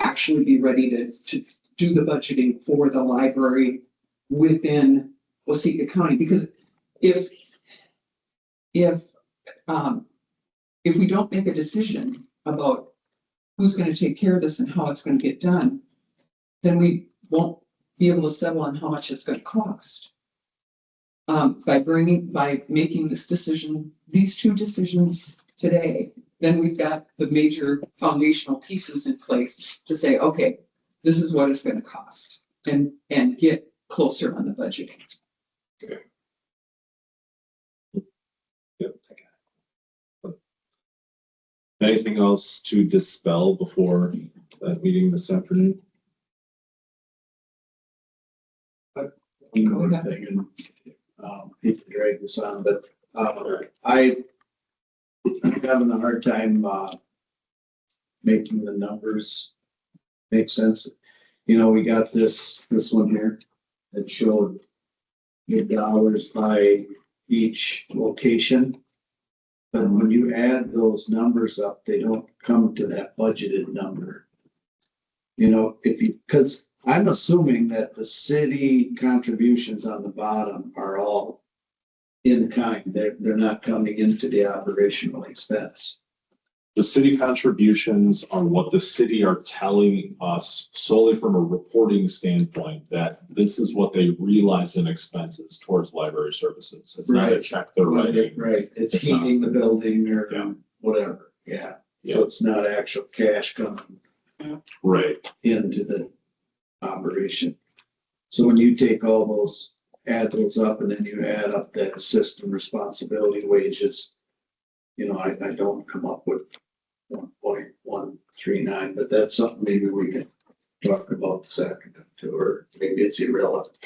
actually be ready to do the budgeting for the library within Waseca County. Because if we don't make a decision about who's going to take care of this and how it's going to get done, then we won't be able to settle on how much it's going to cost. By making this decision, these two decisions today, then we've got the major foundational pieces in place to say, okay, this is what it's going to cost, and get closer on the budgeting. Yep. Anything else to dispel before that meeting this afternoon? One more thing, and hate to drag this on, but I'm having a hard time making the numbers make sense. You know, we got this one here that showed the dollars by each location. But when you add those numbers up, they don't come to that budgeted number. You know, because I'm assuming that the city contributions on the bottom are all in kind. They're not coming into the operational expense. The city contributions are what the city are telling us solely from a reporting standpoint, that this is what they realize in expenses towards library services. It's not a check they're writing. Right, it's It's not. heating the building Yeah. or whatever, yeah. Yeah. So it's not actual cash coming Right. into the operation. So when you take all those, add those up, and then you add up that system responsibility wages, you know, I don't come up with 1.139, but that's something maybe we can talk about this afternoon too, or maybe it's irrelevant.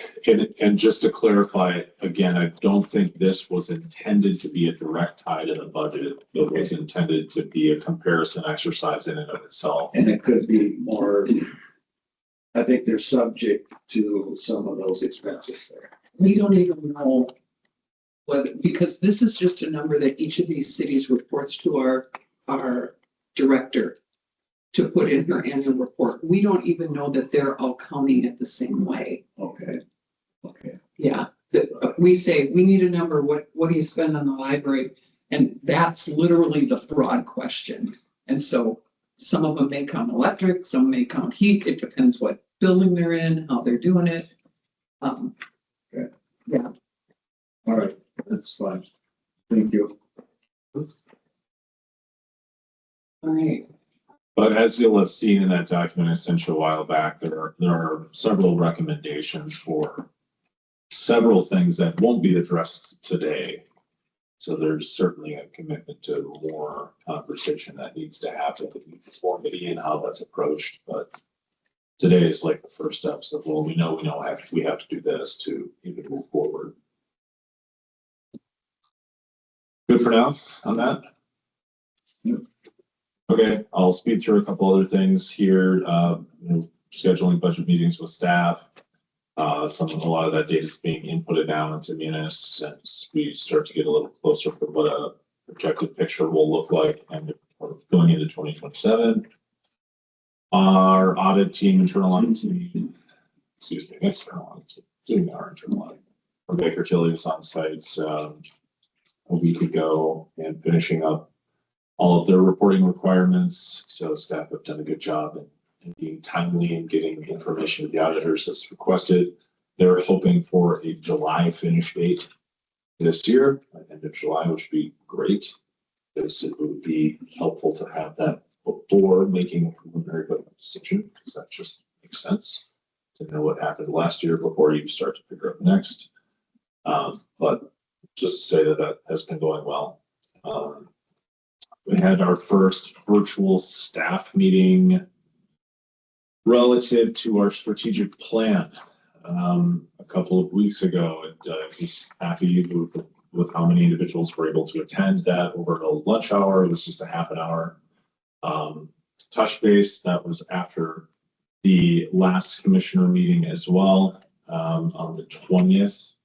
And just to clarify, again, I don't think this was intended to be a direct tie to the budget. It was intended to be a comparison exercise in and of itself. And it could be more, I think they're subject to some of those expenses there. We don't even know whether, because this is just a number that each of these cities reports to our director to put in her annual report. We don't even know that they're all counting it the same way. Okay. Okay. Yeah, we say, we need a number, what do you spend on the library? And that's literally the broad question. And so some of them may count electric, some may count heat. It depends what building they're in, how they're doing it. Okay. Yeah. All right, that's fine. Thank you. All right. But as you'll have seen in that document I sent you a while back, there are several recommendations for several things that won't be addressed today. So there's certainly a commitment to more conversation that needs to happen with conformity and how that's approached. But today is like the first steps of, well, we have to do this to even move forward. Good for now on that? Yep. Okay, I'll speed through a couple other things here. Scheduling budget meetings with staff. A lot of that data is being inputted now into Munis, and we start to get a little closer to what a projected picture will look like and going into 2027. Our audit team, external audit team, doing our internal audit. From Baker Tilly was on site a week ago and finishing up all of their reporting requirements. So staff have done a good job in being timely and getting information to the auditors as requested. They're hoping for a July finish date this year, at the end of July, which would be great. Because it would be helpful to have that before making a preliminary budget decision, because that just makes sense to know what happened last year before you start to figure out next. But just to say that has been going well. We had our first virtual staff meeting relative to our strategic plan a couple of weeks ago. And just happy with how many individuals were able to attend that over a lunch hour. It was just a half an hour touch base. That was after the last commissioner meeting as well on the 20th.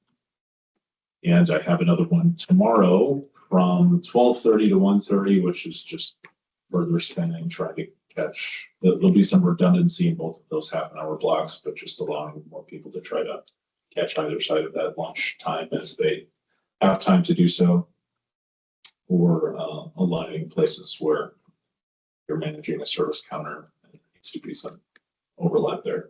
And I have another one tomorrow from 12:30 to 1:30, which is just further spending, trying to catch. There'll be some redundancy in both of those half-an-hour blocks, but just allowing more people to try to catch either side of that lunch time as they have time to do so, or aligning places where you're managing a service counter. There needs to be some overlap there.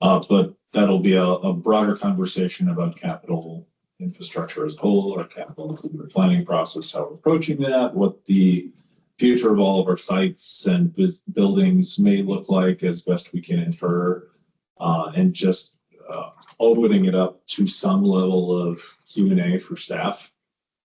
But that'll be a broader conversation about capital infrastructure as a whole, our capital planning process, how we're approaching that, what the future of all of our sites and buildings may look like as best we can infer, and just opening it up to some level of Q&A for staff.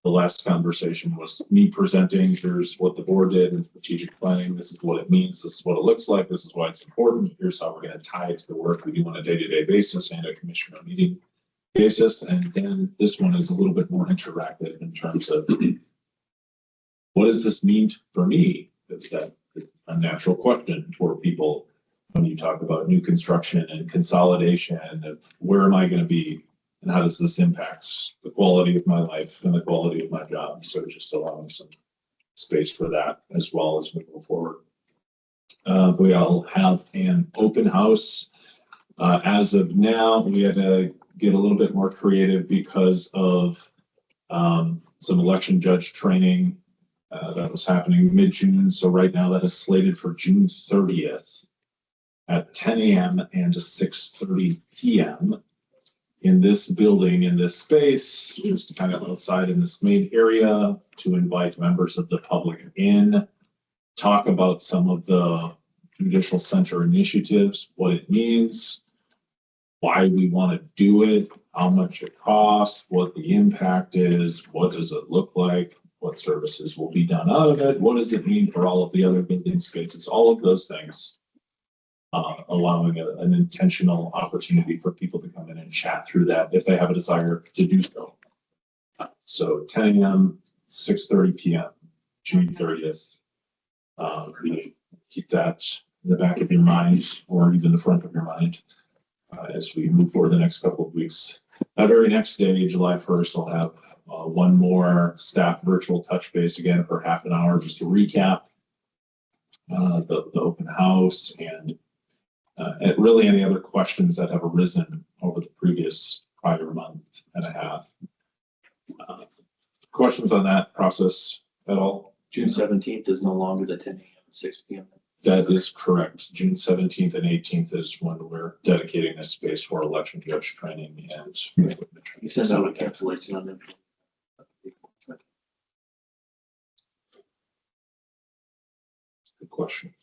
The last conversation was me presenting, here's what the board did in strategic planning, this is what it means, this is what it looks like, this is why it's important, here's how we're going to tie it to the work we do on a day-to-day basis and a commissioner meeting basis. And then this one is a little bit more interactive in terms of what does this mean for me? Is that a natural question for people when you talk about new construction and consolidation of where am I going to be and how does this impact the quality of my life and the quality of my job? So just allowing some space for that as well as we move forward. We all have an open house. As of now, we had to get a little bit more creative because of some election judge training that was happening mid-June. So right now that is slated for June 30th at 10 a.m. and 6:30 p.m. in this building, in this space, just kind of outside in this main area, to invite members of the public in, talk about some of the judicial center initiatives, what it means, why we want to do it, how much it costs, what the impact is, what does it look like, what services will be done out of it, what does it mean for all of the other building spaces, all of those things, allowing an intentional opportunity for people to come in and chat through that if they have a desire to do so. So 10 a.m., 6:30 p.m., June 30th. Keep that in the back of your mind or even the front of your mind as we move forward the next couple of weeks. That very next day, July 1st, I'll have one more staff virtual touch base again for half an hour, just to recap the open house and really any other questions that have arisen over the previous prior month and a half. Questions on that process at all? June 17th is no longer the 10 a.m. and 6 p.m. That is correct. June 17th and 18th is when we're dedicating this space for election judge training and. You sent out a cancellation on them. Good question.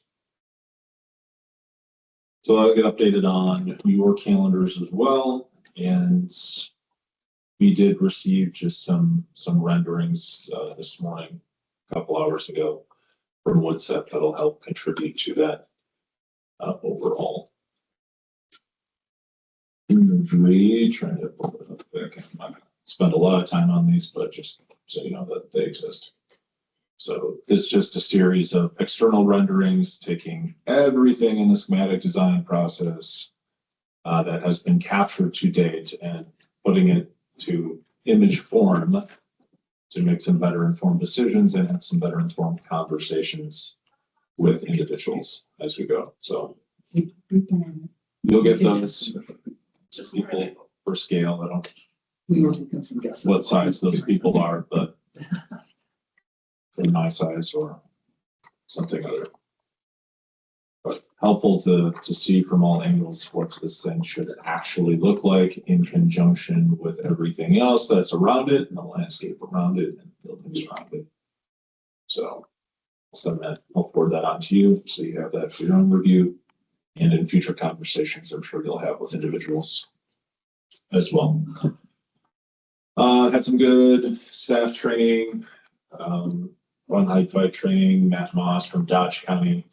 So I'll get updated on your calendars as well, and we did receive just some renderings this morning, a couple hours ago, from Waseca that'll help contribute to that overall imagery. Trying to pull it up back. I'm not gonna spend a lot of time on these, but just so you know that they exist. So this is just a series of external renderings, taking everything in the schematic design process that has been captured to date and putting it to image form to make some better informed decisions and have some better informed conversations with individuals as we go. So you'll get those to people per scale. I don't We were taking some guesses. know what size those people are, but from my size or something other. But helpful to see from all angles what this thing should actually look like in conjunction with everything else that's around it and the landscape around it and buildings around it. So I'll forward that on to you so you have that for your own review. And in future conversations, I'm sure you'll have with individuals as well. Had some good staff training, on height fight training. Matt Moss from Dodge County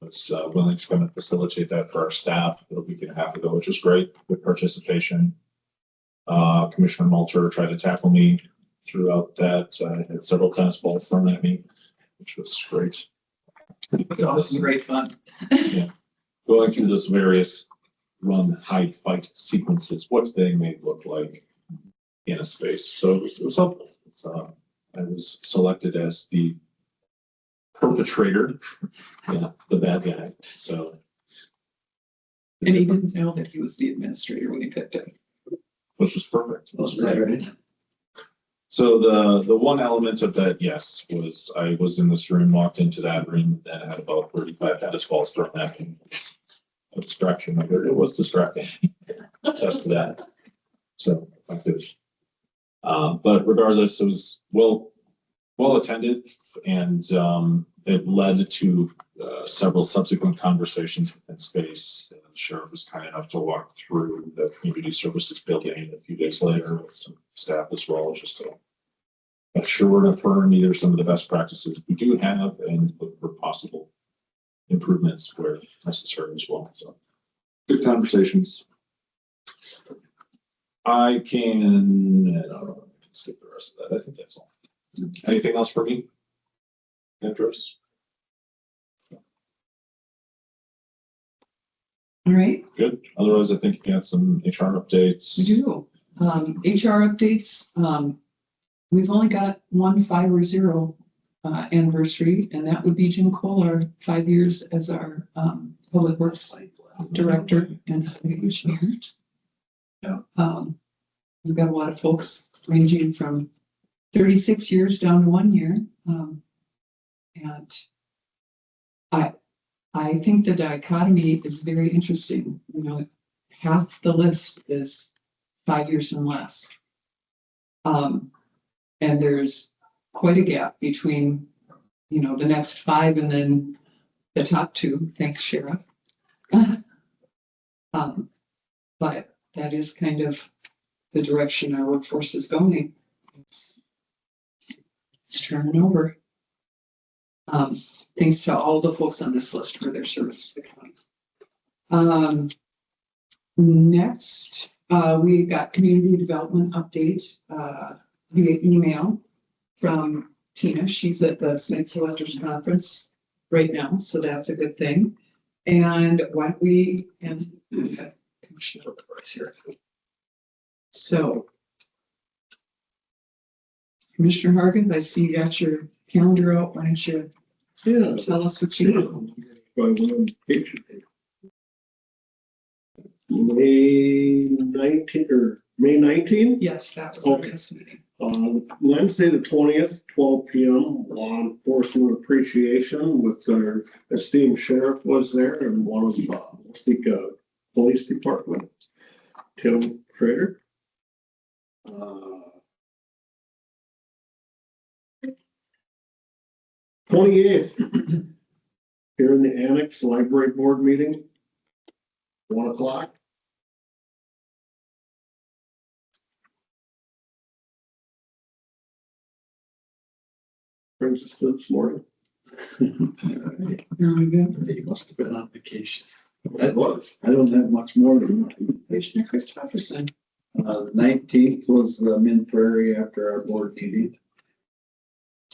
was willing to come and facilitate that for our staff a week and a half ago, which was great. Good participation. Commissioner Malter tried to tackle me throughout that. I had several tennis balls thrown at me, which was great. It's awesome, great fun. Yeah. Going through those various run, hide, fight sequences, what they may look like in a space. So it was helpful. I was selected as the perpetrator, yeah, the bad guy. So. And he didn't know that he was the administrator when he picked it. Which was perfect. Those right. So the one element of that, yes, was I was in this room, walked into that room, and had about 35 tennis balls thrown at me. A distraction. It was distracting. Test for that. So I could. But regardless, it was well attended, and it led to several subsequent conversations within space. And the sheriff was kind enough to walk through the community services building a few days later with some staff as well, just to assure and affirm either some of the best practices we do have and look for possible improvements where necessary as well. So good conversations. I can skip the rest of that. I think that's all. Anything else for me? Andros? All right, Good. Otherwise, I think you got some HR updates. we do. HR updates, we've only got one 5 or 0 anniversary, and that would be Jim Kohler, 5 years as our public works director and engineer. Yeah. We've got a lot of folks ranging from 36 years down to 1 year. And I think the dichotomy is very interesting. You know, half the list is 5 years and less. And there's quite a gap between, you know, the next 5 and then the top 2. Thanks, Sheriff. But that is kind of the direction our workforce is going. It's turning over. Thanks to all the folks on this list for their service to the county. Next, we got community development update via email from Tina. She's at the Snake Selectors Conference right now, so that's a good thing. And what we and Commissioner reports here. So Commissioner Hargan, I see you got your calendar out. Why don't you Yeah. tell us what you, May 19th or May 19th, yes, that was our Okay. last meeting. Wednesday, the 20th, 12 p.m. Law enforcement appreciation with our esteemed sheriff was there and one of the Waseca Police Department, Tim Schrader. 28th, here in the annex library board meeting, 1 o'clock. Brings us to this morning. Very good. You must have been on vacation. That was. I don't have much more than that. Commissioner Christopherson. The 19th was the Min Prairie after our board meeting.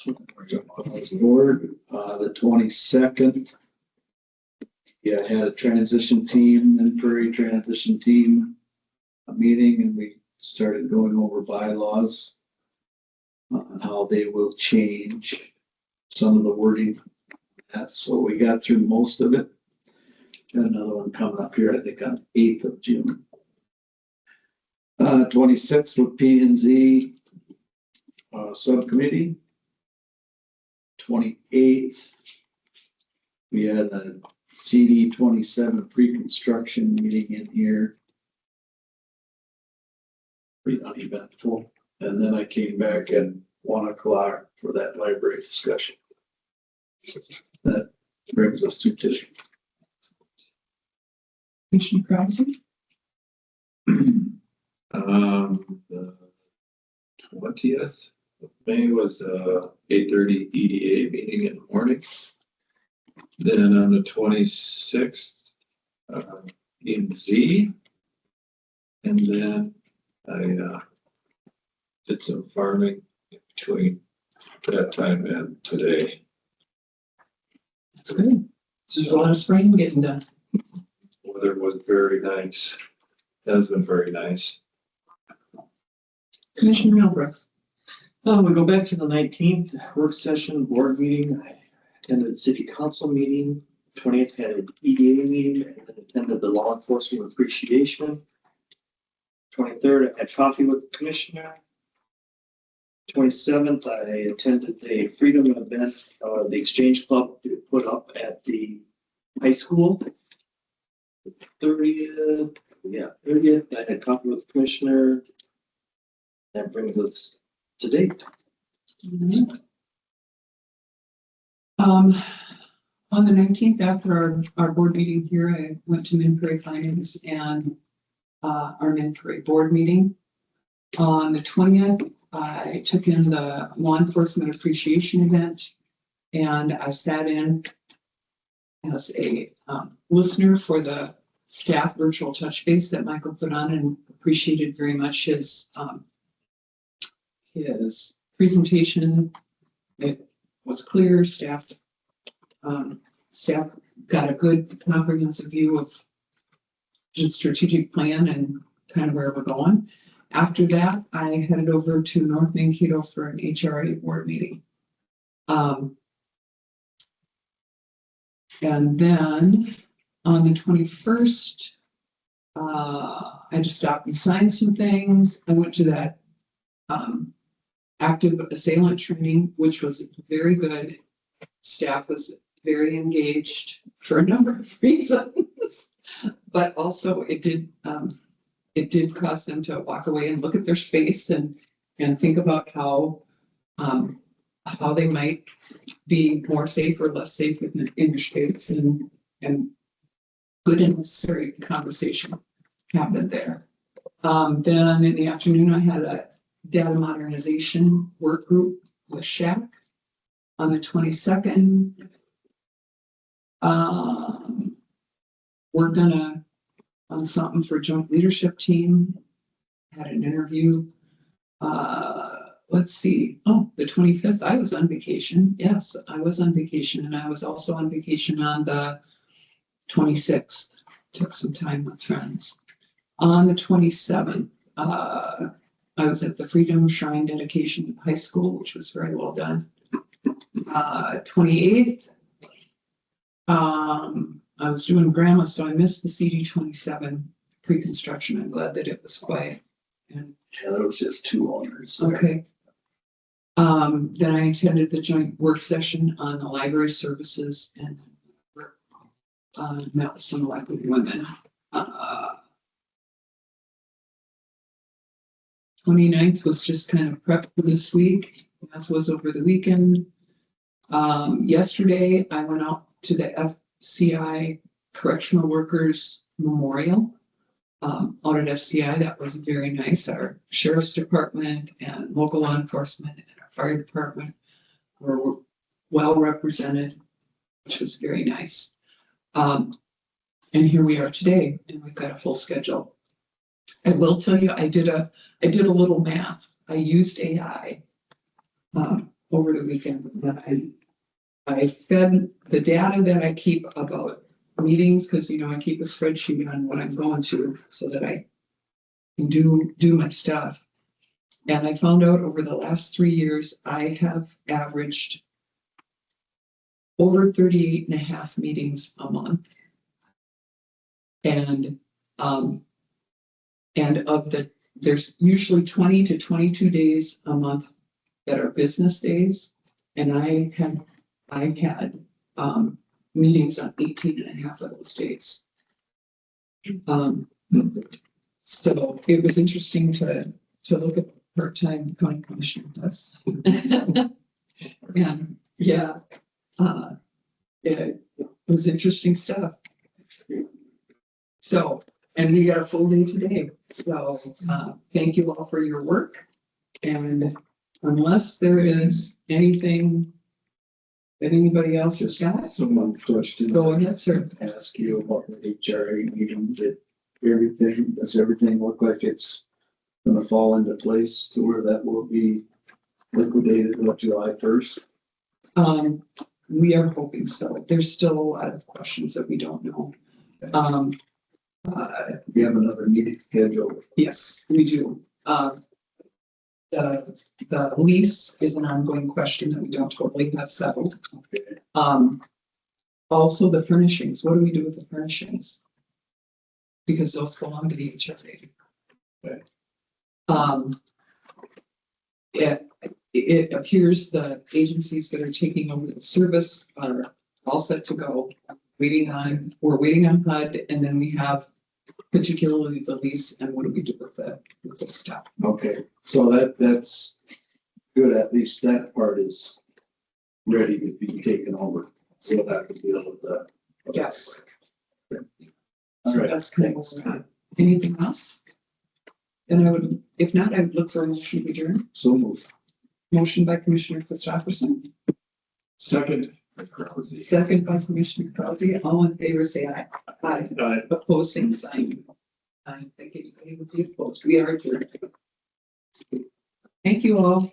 Board, the 22nd. Yeah, I had a transition team, Min Prairie transition team, a meeting, and we started going over bylaws on how they will change some of the wording. So we got through most of it. Got another one coming up here, I think on 8th of June. 26th with P and Z subcommittee. 28th, we had a CD 27 pre-construction meeting in here. Pretty uneventful. And then I came back at 1 o'clock for that library discussion. That brings us to today. Commissioner Krause. The 20th of May was 8:30 EDA meeting in the morning. Then on the 26th, in Z. And then I did some farming in between that time and today. That's good. There's a lot of spraying getting done. Weather was very nice. Has been very nice. Commissioner Milbrook. We go back to the 19th work session board meeting. I attended the city council meeting. 20th had an EDA meeting and then attended the law enforcement appreciation. 23rd, I had coffee with the commissioner. 27th, I attended a freedom event, the Exchange Club put up at the high school. 30th, I had coffee with the commissioner. That brings us to date. On the 19th, after our board meeting here, I went to Min Prairie Finance and our Min Prairie board meeting. On the 20th, I took in the law enforcement appreciation event and I sat in as a listener for the staff virtual touch base that Michael put on and appreciated very much his presentation. It was clear. Staff got a good comprehensive view of the strategic plan and kind of where we're going. After that, I headed over to North Mankato for an HRA board meeting. And then on the 21st, I just stopped and signed some things. I went to that active assailant training, which was very good. Staff was very engaged for a number of reasons, but also it did cause them to walk away and look at their space and think about how they might be more safe or less safe in their space, and good and necessary conversation happened there. Then in the afternoon, I had a data modernization work group with Shaq. On the 22nd, we're gonna on something for joint leadership team. Had an interview. Let's see. Oh, the 25th, I was on vacation. Yes, I was on vacation, and I was also on vacation on the 26th. Took some time with friends. On the 27th, I was at the Freedom Shrine dedication at high school, which was very well done. 28th. I was doing grandma, so I missed the CD 27 pre-construction. I'm glad that it was quiet. And Yeah, there was just two owners. okay. Then I attended the joint work session on the library services and met with some elected women. 29th was just kind of prep for this week, as was over the weekend. Yesterday, I went out to the FCI Correctional Workers Memorial. Out at FCI, that was very nice. Our sheriff's department and local law enforcement and our fire department were well represented, which was very nice. And here we are today, and we've got a full schedule. I will tell you, I did a little math. I used AI over the weekend. And I fed the data that I keep about meetings, because I keep a spreadsheet on what I'm going to so that I can do my stuff. And I found out over the last 3 years, I have averaged over 38 and a half meetings a month. And there's usually 20 to 22 days a month that are business days. And I had meetings on 18 and a half of those days. So it was interesting to look at part-time county commissioner does. And yeah, it was interesting stuff. So, and we got a full day today. So thank you all for your work. And unless there is anything that anybody else has got, So one question. go ahead, sir. Ask you about the HRA meeting, that does everything look like it's gonna fall into place to where that will be liquidated on July 1st? We are hoping so. There's still a lot of questions that we don't know. We have another meeting scheduled. Yes, we do. The lease is an ongoing question that we don't totally have settled. Also the furnishings, what do we do with the furnishings? Because those belong to the HSA. Okay. It appears the agencies that are taking over the service are all set to go. We're waiting on HUD, and then we have particularly the lease, and what do we do with the stuff? Okay, so that's good. At least that part is ready to be taken over. So that could be able to. Yes. All So right. that's kind of what's going on. Anything else? Then if not, I would look for a motion to adjourn. So moved. Motion by Commissioner Christopherson, Second. second by Commissioner Krause. All in favor, say aye. Aye. Opposed, same sign. I think anybody would be opposed. We are adjourned. Thank you all.